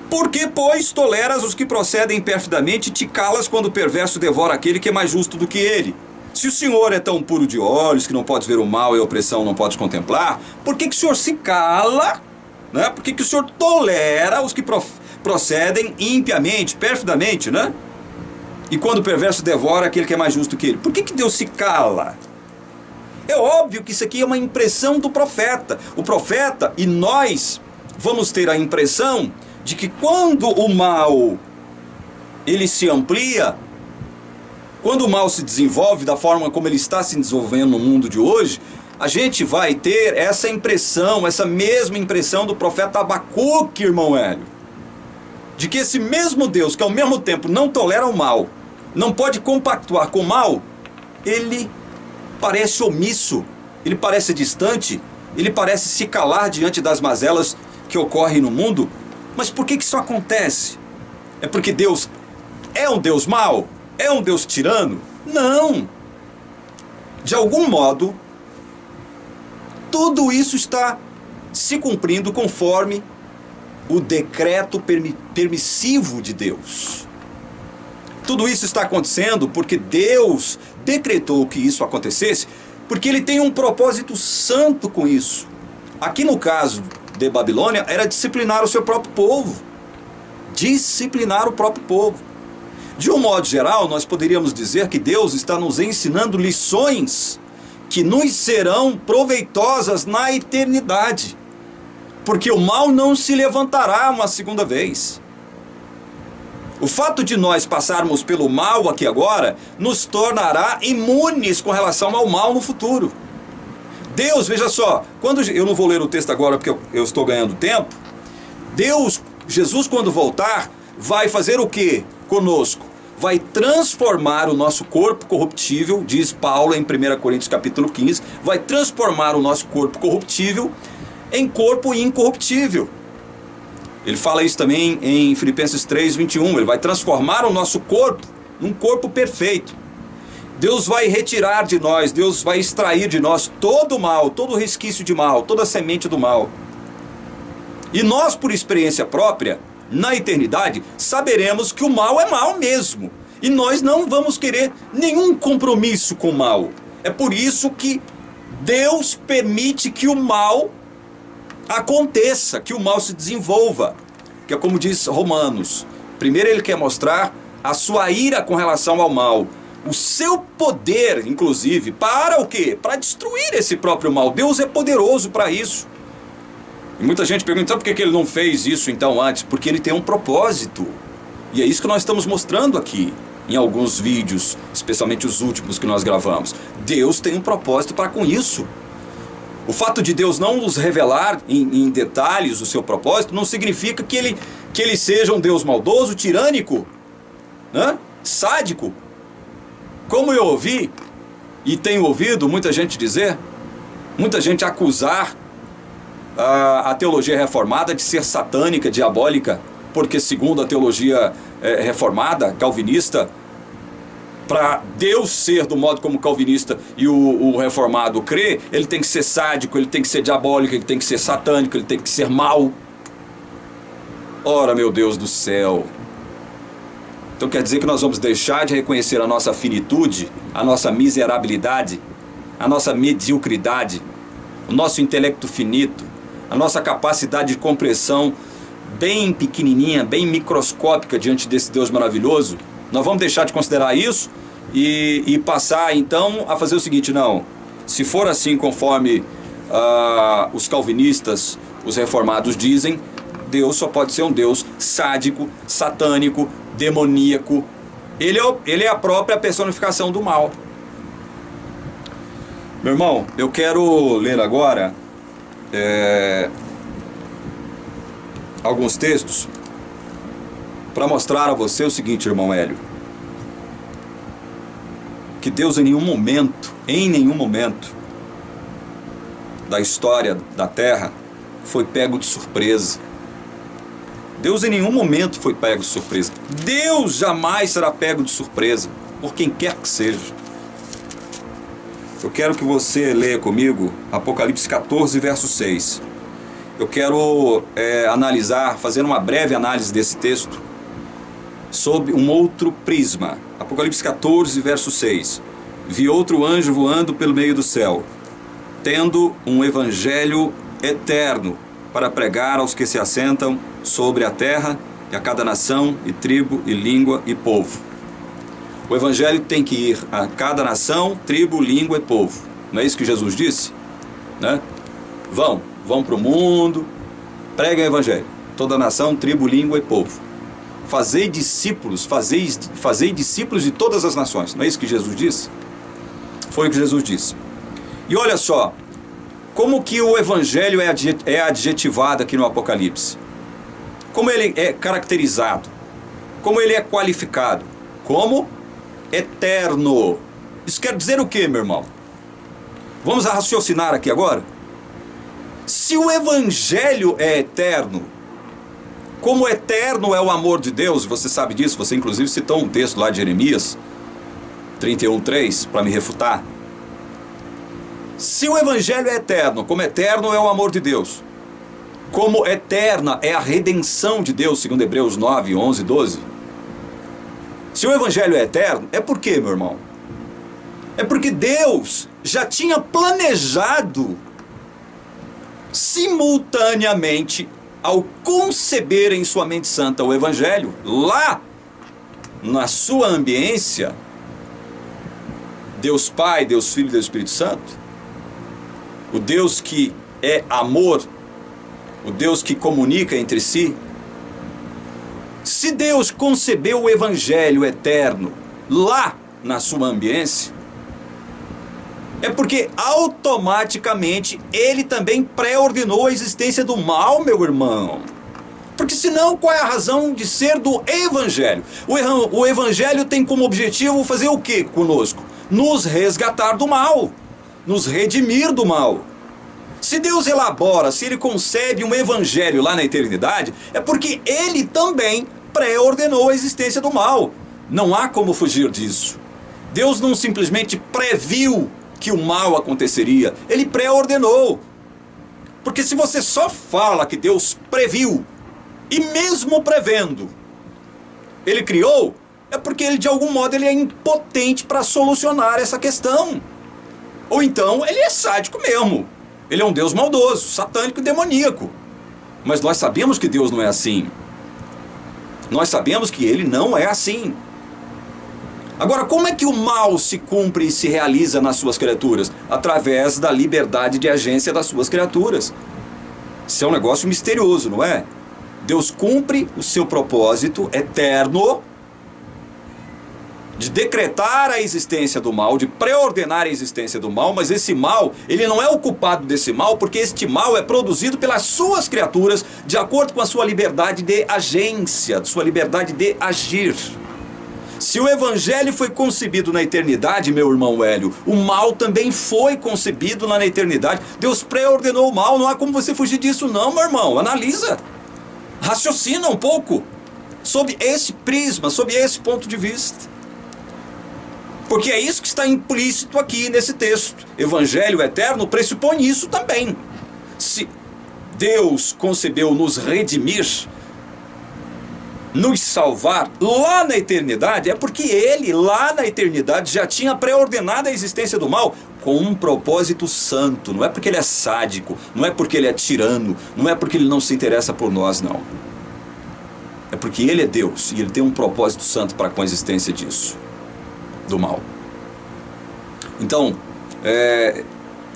por que, pois, toleras os que procedem perfidamente e te calas quando o perverso devora aquele que é mais justo do que ele? Se o Senhor é tão puro de olhos que não podes ver o mal e a opressão não podes contemplar, por que o Senhor se cala, né? Por que o Senhor tolera os que procedem impiamente, perfidamente, né? E quando o perverso devora aquele que é mais justo que ele, por que Deus se cala? É óbvio que isso aqui é uma impressão do profeta. O profeta, e nós vamos ter a impressão de que quando o mal ele se amplia, quando o mal se desenvolve da forma como ele está se desenvolvendo no mundo de hoje, a gente vai ter essa impressão, essa mesma impressão do profeta Abacuque, irmão Hélio, de que esse mesmo Deus, que ao mesmo tempo não tolera o mal, não pode compactuar com o mal, ele parece omisso, ele parece distante, ele parece se calar diante das mazelas que ocorrem no mundo. Mas por que isso acontece? É porque Deus é um Deus mau? É um Deus tirano? Não! De algum modo, tudo isso está se cumprindo conforme o decreto permissivo de Deus. Tudo isso está acontecendo porque Deus decretou que isso acontecesse, porque Ele tem um propósito santo com isso. Aqui no caso de Babilônia, era disciplinar o seu próprio povo. Disciplinar o próprio povo. De um modo geral, nós poderíamos dizer que Deus está nos ensinando lições que nos serão proveitosas na eternidade. Porque o mal não se levantará uma segunda vez. O fato de nós passarmos pelo mal aqui agora nos tornará imunes com relação ao mal no futuro. Deus, veja só, eu não vou ler o texto agora porque eu estou ganhando tempo. Jesus, quando voltar, vai fazer o que conosco? Vai transformar o nosso corpo corruptível, diz Paulo em 1 Coríntios capítulo 15, vai transformar o nosso corpo corruptível em corpo incorruptível. Ele fala isso também em Filipenses 3, 21, ele vai transformar o nosso corpo num corpo perfeito. Deus vai retirar de nós, Deus vai extrair de nós todo o mal, todo o resquício de mal, toda a semente do mal. E nós, por experiência própria, na eternidade, saberemos que o mal é mal mesmo. E nós não vamos querer nenhum compromisso com o mal. É por isso que Deus permite que o mal aconteça, que o mal se desenvolva. Que é como diz Romanos. Primeiro ele quer mostrar a sua ira com relação ao mal. O seu poder, inclusive, para o quê? Para destruir esse próprio mal. Deus é poderoso para isso. E muita gente pergunta, então, por que ele não fez isso então antes? Porque ele tem um propósito. E é isso que nós estamos mostrando aqui, em alguns vídeos, especialmente os últimos que nós gravamos. Deus tem um propósito para com isso. O fato de Deus não nos revelar em detalhes o seu propósito não significa que ele seja um Deus maldoso, tirânico, né? Sádico. Como eu ouvi, e tenho ouvido muita gente dizer, muita gente acusar a teologia reformada de ser satânica, diabólica, porque segundo a teologia reformada, calvinista, para Deus ser do modo como o calvinista e o reformado crê, ele tem que ser sádico, ele tem que ser diabólico, ele tem que ser satânico, ele tem que ser mau. Ora, meu Deus do céu! Então quer dizer que nós vamos deixar de reconhecer a nossa finitude, a nossa miserabilidade, a nossa mediocridade, o nosso intelecto finito, a nossa capacidade de compreensão bem pequenininha, bem microscópica diante desse Deus maravilhoso, nós vamos deixar de considerar isso e passar então a fazer o seguinte: não, se for assim conforme os calvinistas, os reformados dizem, Deus só pode ser um Deus sádico, satânico, demoníaco. Ele é a própria personificação do mal. Meu irmão, eu quero ler agora alguns textos para mostrar a você o seguinte, irmão Hélio, que Deus em nenhum momento da história da Terra foi pego de surpresa. Deus em nenhum momento foi pego de surpresa. Deus jamais será pego de surpresa por quem quer que seja. Eu quero que você leia comigo Apocalipse 14, verso 6. Eu quero analisar, fazer uma breve análise desse texto sob um outro prisma. Apocalipse 14, verso 6. Vi outro anjo voando pelo meio do céu, tendo um evangelho eterno para pregar aos que se assentam sobre a terra, e a cada nação, e tribo, e língua, e povo. O evangelho tem que ir a cada nação, tribo, língua e povo. Não é isso que Jesus disse? Né? Vão para o mundo, preguem o evangelho. Toda nação, tribo, língua e povo. Fazei discípulos de todas as nações. Não é isso que Jesus disse? Foi o que Jesus disse. E olha só, como que o evangelho é adjetivado aqui no Apocalipse? Como ele é caracterizado? Como ele é qualificado? Como eterno. Isso quer dizer o que, meu irmão? Vamos raciocinar aqui agora? Se o evangelho é eterno, como eterno é o amor de Deus, você sabe disso, você inclusive citou um texto lá de Jeremias 31:3 para me refutar. Se o evangelho é eterno, como eterno é o amor de Deus, como eterna é a redenção de Deus, segundo Hebreus 9, 11, 12. Se o evangelho é eterno, é por quê, meu irmão? É porque Deus já tinha planejado simultaneamente, ao conceber em sua mente santa o evangelho, lá na sua ambiência, Deus Pai, Deus Filho e Deus Espírito Santo, o Deus que é amor, o Deus que comunica entre si. Se Deus concebeu o evangelho eterno lá na sua ambiência, é porque automaticamente ele também pré-ordenou a existência do mal, meu irmão. Porque senão, qual é a razão de ser do evangelho? O evangelho tem como objetivo fazer o que conosco? Nos resgatar do mal, nos redimir do mal. Se Deus elabora, se ele concebe um evangelho lá na eternidade, é porque ele também pré-ordenou a existência do mal. Não há como fugir disso. Deus não simplesmente previu que o mal aconteceria, ele pré-ordenou. Porque se você só fala que Deus previu, e mesmo prevendo, ele criou, é porque ele de algum modo ele é impotente para solucionar essa questão. Ou então ele é sádico mesmo. Ele é um Deus maldoso, satânico e demoníaco. Mas nós sabemos que Deus não é assim. Nós sabemos que ele não é assim. Agora, como é que o mal se cumpre e se realiza nas suas criaturas? Através da liberdade de agência das suas criaturas. Isso é um negócio misterioso, não é? Deus cumpre o seu propósito eterno de decretar a existência do mal, de preordenar a existência do mal, mas esse mal, ele não é o culpado desse mal, porque este mal é produzido pelas suas criaturas, de acordo com a sua liberdade de agência, sua liberdade de agir. Se o evangelho foi concebido na eternidade, meu irmão Hélio, o mal também foi concebido lá na eternidade. Deus pré-ordenou o mal, não há como você fugir disso não, meu irmão. Analisa, raciocina um pouco sob esse prisma, sob esse ponto de vista. Porque é isso que está implícito aqui nesse texto. Evangelho eterno pressupõe isso também. Se Deus concebeu nos redimir, nos salvar lá na eternidade, é porque ele lá na eternidade já tinha pré-ordenado a existência do mal. com um propósito santo. Não é porque ele é sádico, não é porque ele é tirano, não é porque ele não se interessa por nós, não. É porque ele é Deus e ele tem um propósito santo para com a existência disso, do mal. Então,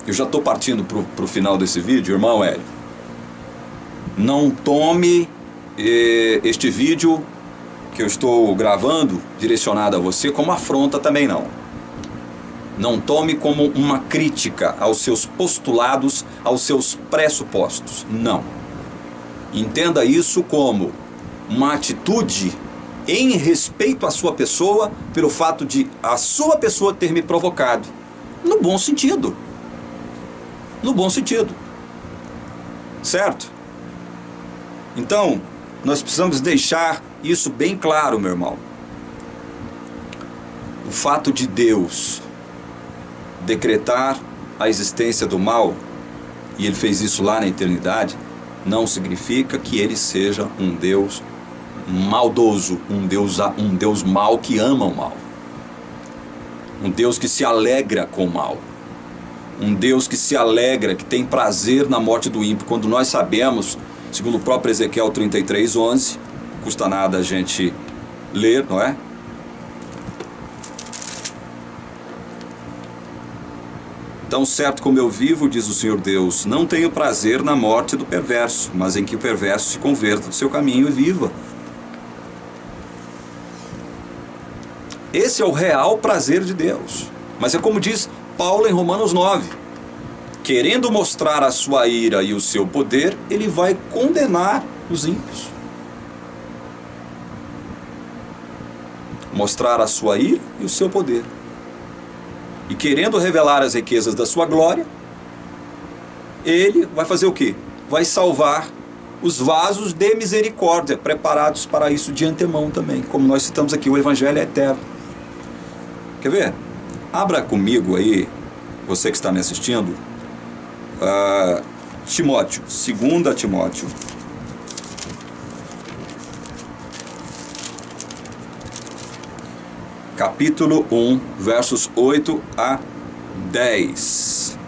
eu já estou partindo para o final desse vídeo, irmão Hélio. Não tome este vídeo que eu estou gravando, direcionado a você, como afronta também não. Não tome como uma crítica aos seus postulados, aos seus pressupostos. Não. Entenda isso como uma atitude em respeito à sua pessoa, pelo fato de a sua pessoa ter me provocado. No bom sentido. No bom sentido. Certo? Então, nós precisamos deixar isso bem claro, meu irmão. O fato de Deus decretar a existência do mal, e ele fez isso lá na eternidade, não significa que ele seja um Deus maldoso, um Deus mau que ama o mal, um Deus que se alegra com o mal, um Deus que se alegra, que tem prazer na morte do ímpio, quando nós sabemos, segundo o próprio Ezequiel 33:11, custa nada a gente ler, não é? Tão certo como eu vivo, diz o Senhor Deus, não tenho prazer na morte do perverso, mas em que o perverso se converta do seu caminho e viva. Esse é o real prazer de Deus. Mas é como diz Paulo em Romanos 9. Querendo mostrar a sua ira e o seu poder, ele vai condenar os ímpios. Mostrar a sua ira e o seu poder. E querendo revelar as riquezas da sua glória, ele vai fazer o quê? Vai salvar os vasos de misericórdia, preparados para isso de antemão também. Como nós citamos aqui, o Evangelho é eterno. Quer ver? Abra comigo aí, você que está me assistindo, Timóteo, 2 Timóteo. Capítulo 1, versos 8 a 10.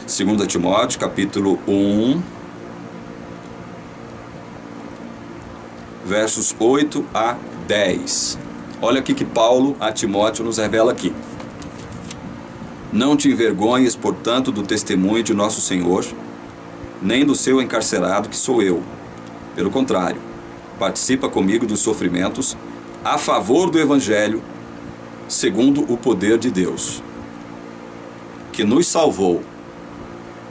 2 Timóteo, capítulo 1, versos 8 a 10. Olha o que Paulo a Timóteo nos revela aqui. Não te envergonhes, portanto, do testemunho de nosso Senhor, nem do seu encarcerado, que sou eu. Pelo contrário, participa comigo dos sofrimentos a favor do Evangelho, segundo o poder de Deus, que nos salvou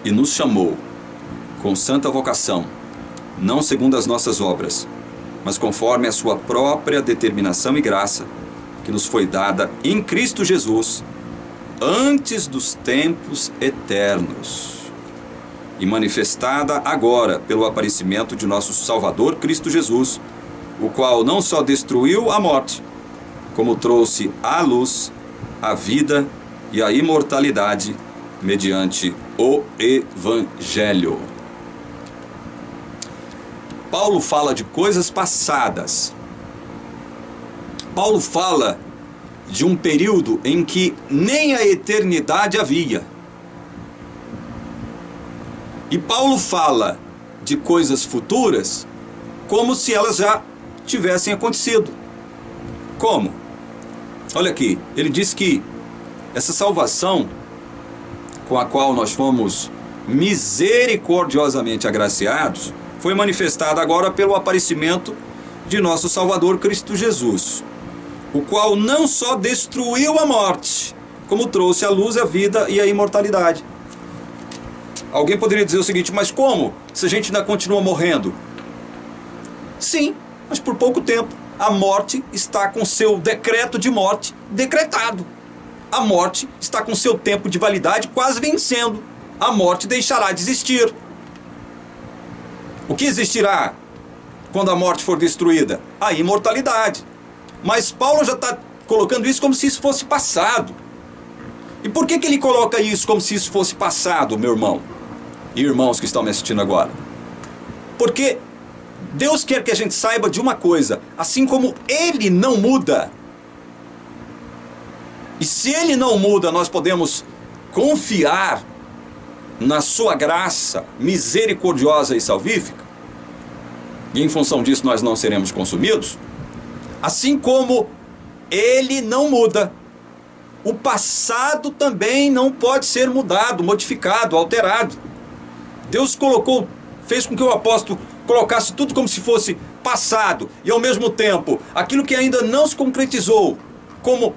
e nos chamou com santa vocação, não segundo as nossas obras, mas conforme a sua própria determinação e graça, que nos foi dada em Cristo Jesus, antes dos tempos eternos, e manifestada agora pelo aparecimento de nosso Salvador Cristo Jesus, o qual não só destruiu a morte, como trouxe à luz a vida e a imortalidade mediante o Evangelho. Paulo fala de coisas passadas. Paulo fala de um período em que nem a eternidade havia. E Paulo fala de coisas futuras como se elas já tivessem acontecido. Como? Olha aqui, ele diz que essa salvação com a qual nós fomos misericordiosamente agraciados foi manifestada agora pelo aparecimento de nosso Salvador Cristo Jesus, o qual não só destruiu a morte, como trouxe à luz a vida e a imortalidade. Alguém poderia dizer o seguinte: mas como? Se a gente ainda continua morrendo? Sim, mas por pouco tempo. A morte está com seu decreto de morte decretado. A morte está com seu tempo de validade quase vencendo. A morte deixará de existir. O que existirá quando a morte for destruída? A imortalidade. Mas Paulo já está colocando isso como se isso fosse passado. E por que ele coloca isso como se isso fosse passado, meu irmão? E irmãos que estão me assistindo agora? Porque Deus quer que a gente saiba de uma coisa: assim como Ele não muda, E se Ele não muda, nós podemos confiar na sua graça misericordiosa e salvífica, e em função disso nós não seremos consumidos. Assim como Ele não muda, o passado também não pode ser mudado, modificado, alterado. Deus fez com que o apóstolo colocasse tudo como se fosse passado, e ao mesmo tempo, aquilo que ainda não se concretizou, como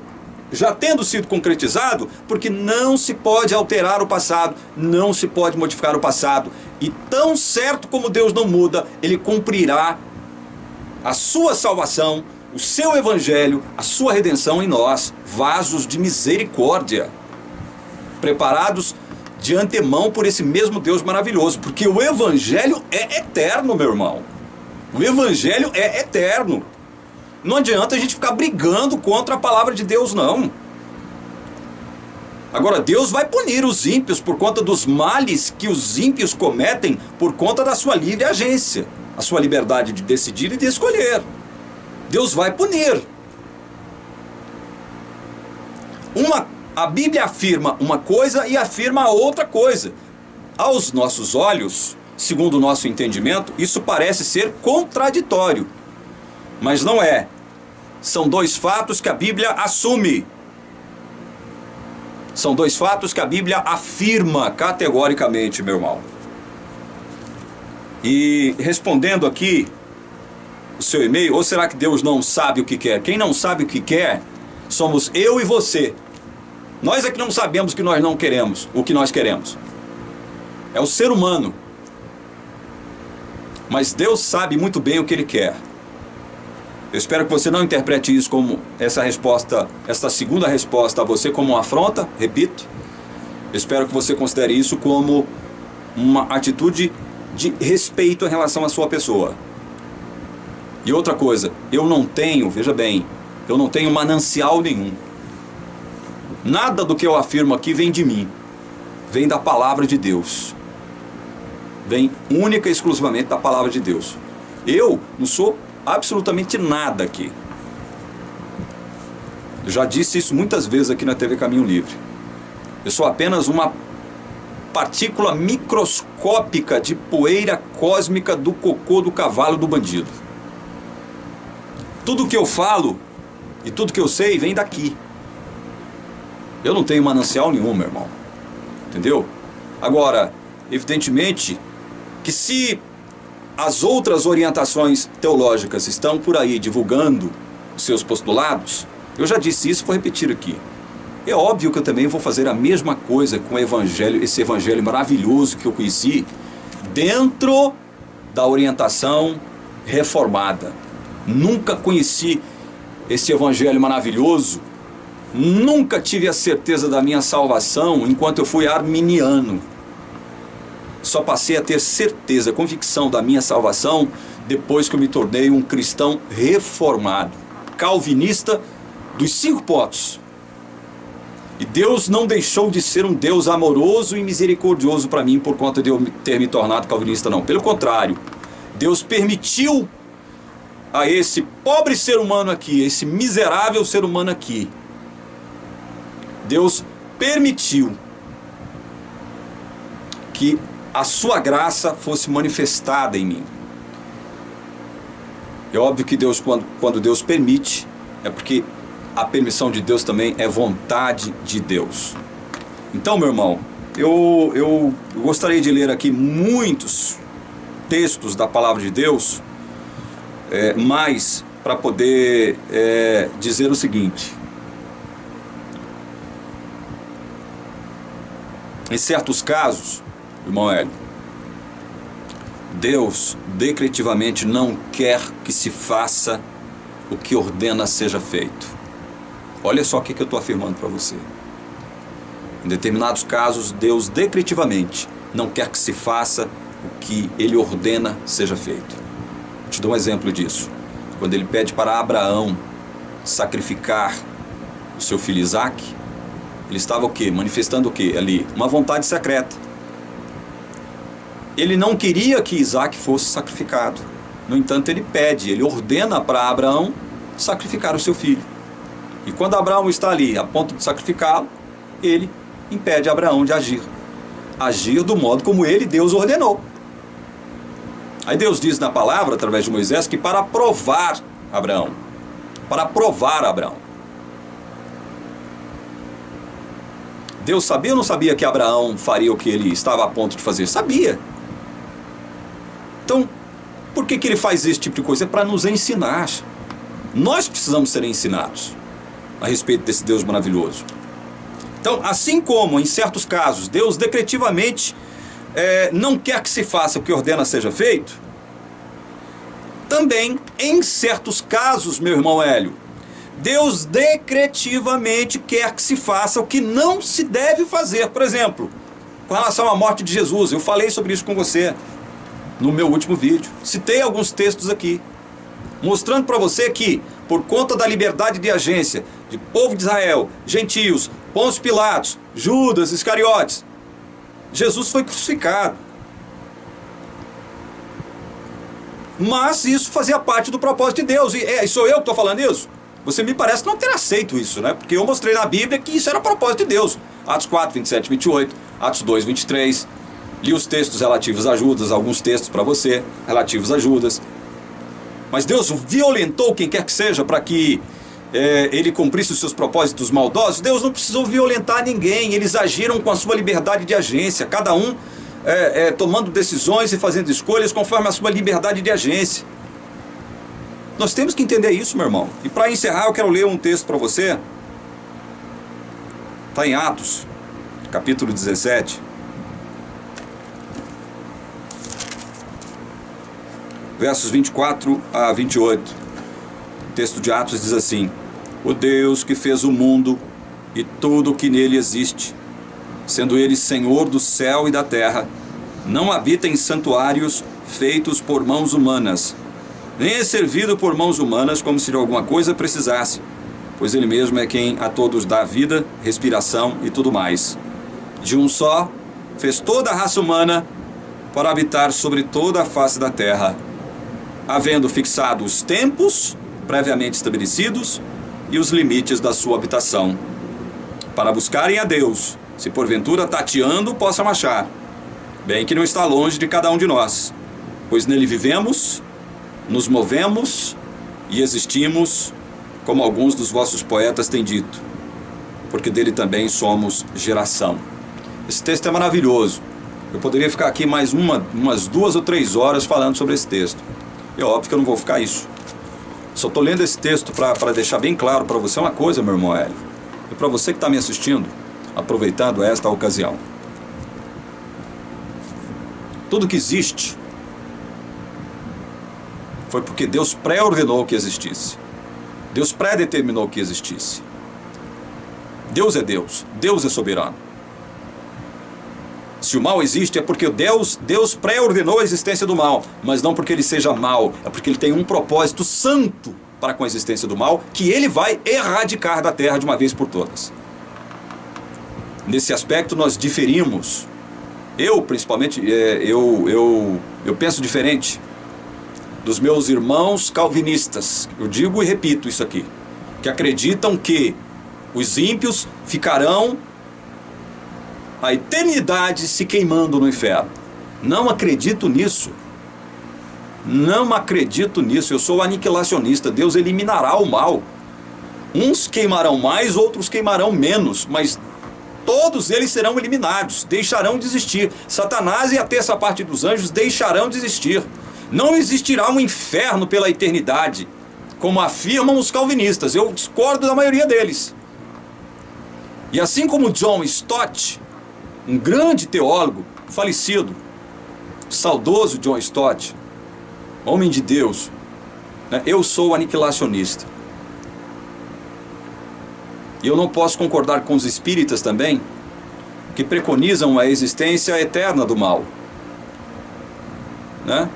já tendo sido concretizado, porque não se pode alterar o passado, não se pode modificar o passado. E tão certo como Deus não muda, Ele cumprirá a sua salvação, o seu evangelho, a sua redenção em nós, vasos de misericórdia, preparados de antemão por esse mesmo Deus maravilhoso, porque o evangelho é eterno, meu irmão. O evangelho é eterno. Não adianta a gente ficar brigando contra a palavra de Deus, não. Agora, Deus vai punir os ímpios por conta dos males que os ímpios cometem por conta da sua livre agência, a sua liberdade de decidir e de escolher. Deus vai punir. A Bíblia afirma uma coisa e afirma outra coisa. Aos nossos olhos, segundo o nosso entendimento, isso parece ser contraditório. Mas não é. São dois fatos que a Bíblia assume. São dois fatos que a Bíblia afirma categoricamente, meu irmão. E respondendo aqui o seu e-mail, ou será que Deus não sabe o que quer? Quem não sabe o que quer somos eu e você. Nós é que não sabemos o que nós não queremos, o que nós queremos. É o ser humano. Mas Deus sabe muito bem o que Ele quer. Eu espero que você não interprete isso como esta segunda resposta a você como uma afronta, repito. Eu espero que você considere isso como uma atitude de respeito em relação à sua pessoa. E outra coisa, veja bem, eu não tenho manancial nenhum. Nada do que eu afirmo aqui vem de mim, vem da palavra de Deus. Vem única e exclusivamente da palavra de Deus. Eu não sou absolutamente nada aqui. Eu já disse isso muitas vezes aqui na TV Caminho Livre. Eu sou apenas uma partícula microscópica de poeira cósmica do cocô do cavalo do bandido. Tudo que eu falo e tudo que eu sei vem daqui. Eu não tenho manancial nenhum, meu irmão. Entendeu? Agora, evidentemente que se as outras orientações teológicas estão por aí divulgando os seus postulados, eu já disse isso, vou repetir aqui. É óbvio que eu também vou fazer a mesma coisa com o evangelho, esse evangelho maravilhoso que eu conheci, dentro da orientação reformada. Nunca conheci esse evangelho maravilhoso, nunca tive a certeza da minha salvação enquanto eu fui arminiano. Só passei a ter certeza, convicção da minha salvação depois que eu me tornei um cristão reformado, calvinista dos 5 pontos. E Deus não deixou de ser um Deus amoroso e misericordioso para mim por conta de eu ter me tornado calvinista, não. Pelo contrário, Deus permitiu a esse pobre ser humano aqui, esse miserável ser humano aqui, Deus permitiu que a sua graça fosse manifestada em mim. É óbvio que Deus, quando Deus permite, é porque a permissão de Deus também é vontade de Deus. Então, meu irmão, eu gostaria de ler aqui muitos textos da palavra de Deus, mas para poder dizer o seguinte: em certos casos, irmão Hélio, Deus decretivamente não quer que se faça o que ordena seja feito. Olha só o que eu estou afirmando para você. Em determinados casos, Deus decretivamente não quer que se faça o que Ele ordena seja feito. Vou te dar um exemplo disso. Quando Ele pede para Abraão sacrificar o seu filho Isaque, Ele estava o quê? Manifestando o quê ali? Uma vontade secreta. Ele não queria que Isaque fosse sacrificado. No entanto, ele ordena para Abraão sacrificar o seu filho. E quando Abraão está ali a ponto de sacrificá-lo, ele impede Abraão de agir. Agir do modo como ele, Deus, ordenou. Aí Deus diz na palavra, através de Moisés, que para provar Abraão. Para provar Abraão. Deus sabia ou não sabia que Abraão faria o que ele estava a ponto de fazer? Sabia. Então, por que ele faz esse tipo de coisa? É para nos ensinar. Nós precisamos ser ensinados a respeito desse Deus maravilhoso. Então, assim como em certos casos Deus decretivamente não quer que se faça o que ordena seja feito, também em certos casos, meu irmão Hélio, Deus decretivamente quer que se faça o que não se deve fazer. Por exemplo, com relação à morte de Jesus, eu falei sobre isso com você no meu último vídeo. Citei alguns textos aqui, mostrando para você que, por conta da liberdade de agência de povo de Israel, gentios, Pôncio Pilatos, Judas, Iscariotes, Jesus foi crucificado. Mas isso fazia parte do propósito de Deus. E sou eu que estou falando isso? Você me parece não ter aceito isso, né? Porque eu mostrei na Bíblia que isso era propósito de Deus. Atos 4, 27, 28, Atos 2, 23. Li os textos relativos a Judas, alguns textos para você, relativos a Judas. Mas Deus violentou quem quer que seja para que ele cumprisse os seus propósitos maldosos. Deus não precisou violentar ninguém. Eles agiram com a sua liberdade de agência. Cada um tomando decisões e fazendo escolhas conforme a sua liberdade de agência. Nós temos que entender isso, meu irmão. E para encerrar, eu quero ler um texto para você. Está em Atos, capítulo 17. Versos 24 a 28. O texto de Atos diz assim: O Deus que fez o mundo e tudo o que nele existe, sendo ele Senhor do céu e da terra, não habita em santuários feitos por mãos humanas, nem é servido por mãos humanas como se de alguma coisa precisasse, pois ele mesmo é quem a todos dá vida, respiração e tudo mais. De um só, fez toda a raça humana para habitar sobre toda a face da terra, havendo fixado os tempos previamente estabelecidos e os limites da sua habitação, para buscarem a Deus, se porventura tateando possam achar, bem que não está longe de cada um de nós, pois nele vivemos, nos movemos e existimos, como alguns dos vossos poetas têm dito, porque dele também somos geração. Esse texto é maravilhoso. Eu poderia ficar aqui mais umas 2 ou 3 horas falando sobre esse texto. É óbvio que eu não vou ficar isso. Só estou lendo esse texto para deixar bem claro para você uma coisa, meu irmão Hélio, e para você que está me assistindo, aproveitando esta ocasião. Tudo que existe foi porque Deus pré-ordenou que existisse. Deus pré-determinou que existisse. Deus é Deus. Deus é soberano. Se o mal existe é porque Deus pré-ordenou a existência do mal, mas não porque ele seja mal, é porque ele tem um propósito santo para com a existência do mal, que ele vai erradicar da terra de uma vez por todas. Nesse aspecto nós diferimos. Eu, principalmente, eu penso diferente dos meus irmãos calvinistas. Eu digo e repito isso aqui, que acreditam que os ímpios ficarão a eternidade se queimando no inferno. Não acredito nisso. Não acredito nisso. Eu sou aniquilacionista. Deus eliminará o mal. Uns queimarão mais, outros queimarão menos, mas todos eles serão eliminados, deixarão de existir. Satanás e a terça parte dos anjos deixarão de existir. Não existirá um inferno pela eternidade, como afirmam os calvinistas. Eu discordo da maioria deles. E assim como John Stott, um grande teólogo, falecido, saudoso John Stott, homem de Deus, né? Eu sou aniquilacionista. E eu não posso concordar com os espíritas também, que preconizam a existência eterna do mal, né?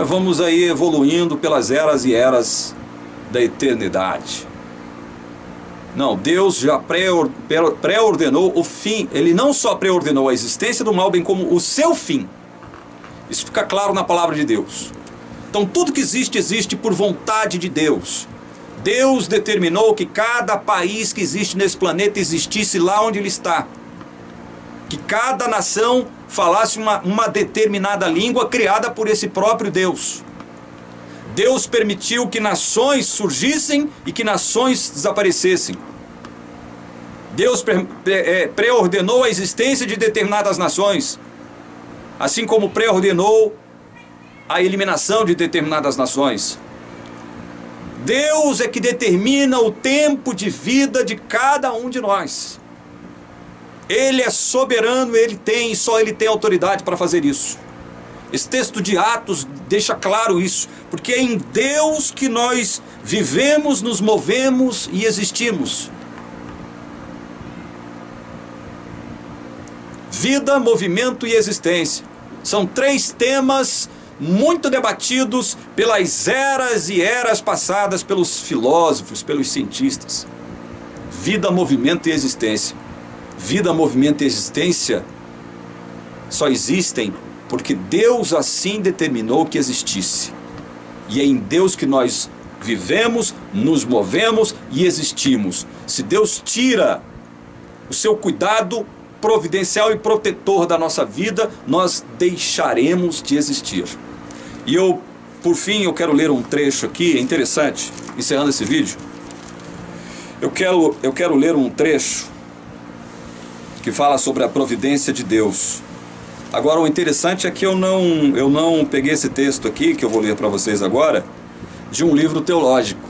Vamos aí evoluindo pelas eras e eras da eternidade. Não, Deus já pré-ordenou o fim. Ele não só pré-ordenou a existência do mal, bem como o seu fim. Isso fica claro na palavra de Deus. Então tudo que existe, existe por vontade de Deus. Deus determinou que cada país que existe nesse planeta existisse lá onde ele está. Que cada nação falasse uma determinada língua criada por esse próprio Deus. Deus permitiu que nações surgissem e que nações desaparecessem. Deus preordenou a existência de determinadas nações, assim como preordenou a eliminação de determinadas nações. Deus é que determina o tempo de vida de cada um de nós. Ele é soberano, só Ele tem autoridade para fazer isso. Esse texto de Atos deixa claro isso, porque é em Deus que nós vivemos, nos movemos e existimos. Vida, movimento e existência. São 3 temas muito debatidos pelas eras e eras passadas pelos filósofos, pelos cientistas. Vida, movimento e existência. Vida, movimento e existência só existem porque Deus assim determinou que existisse. E é em Deus que nós vivemos, nos movemos e existimos. Se Deus tira o seu cuidado providencial e protetor da nossa vida, nós deixaremos de existir. E por fim, eu quero ler um trecho aqui, é interessante, encerrando esse vídeo. Eu quero ler um trecho que fala sobre a providência de Deus. Agora, o interessante é que eu não peguei esse texto aqui, que eu vou ler para vocês agora, de um livro teológico.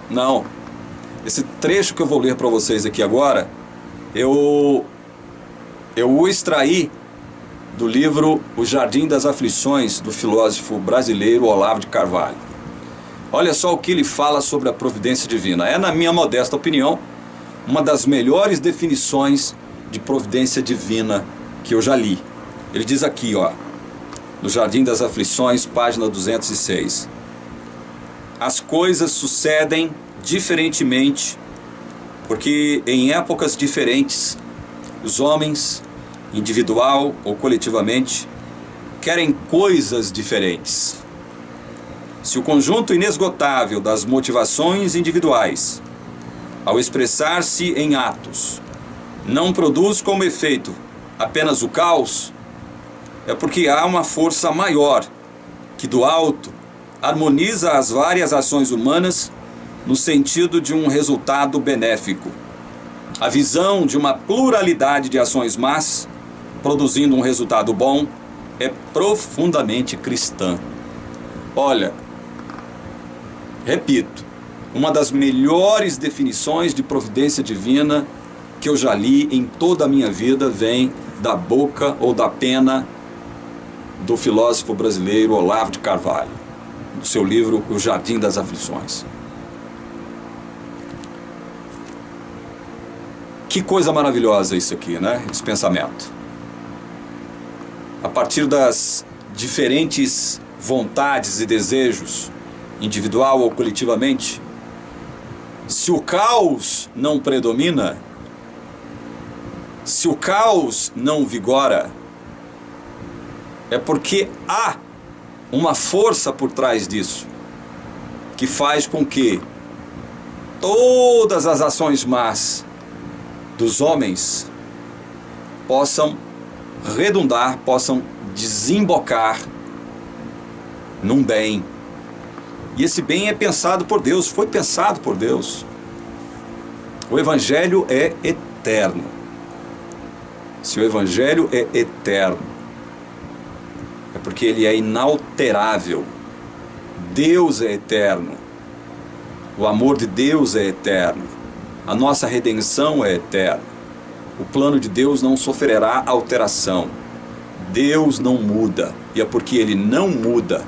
Não. Esse trecho que eu vou ler para vocês aqui agora, eu o extraí do livro O Jardim das Aflições, do filósofo brasileiro Olavo de Carvalho. Olha só o que ele fala sobre a providência divina. É, na minha modesta opinião, uma das melhores definições de providência divina que eu já li. Ele diz aqui, ó, no Jardim das Aflições, página 206. As coisas sucedem diferentemente, porque em épocas diferentes, os homens, individual ou coletivamente, querem coisas diferentes. Se o conjunto inesgotável das motivações individuais, ao expressar-se em atos, não produz como efeito apenas o caos, é porque há uma força maior que do alto harmoniza as várias ações humanas no sentido de um resultado benéfico. A visão de uma pluralidade de ações más, produzindo um resultado bom, é profundamente cristã. Olha, repito, uma das melhores definições de providência divina que eu já li em toda a minha vida vem da boca ou da pena do filósofo brasileiro Olavo de Carvalho, do seu livro O Jardim das Aflições. Que coisa maravilhosa isso aqui, né? Esse pensamento. A partir das diferentes vontades e desejos, individual ou coletivamente, se o caos não predomina, se o caos não vigora, é porque há uma força por trás disso, que faz com que todas as ações más dos homens possam redundar, possam desembocar num bem. E esse bem é pensado por Deus, foi pensado por Deus. O Evangelho é eterno. Se o Evangelho é eterno, é porque ele é inalterável. Deus é eterno. O amor de Deus é eterno. A nossa redenção é eterna. O plano de Deus não sofrerá alteração. Deus não muda. E é porque Ele não muda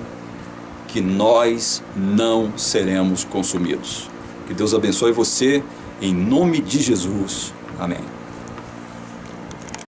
que nós não seremos consumidos. Que Deus abençoe você, em nome de Jesus. Amém.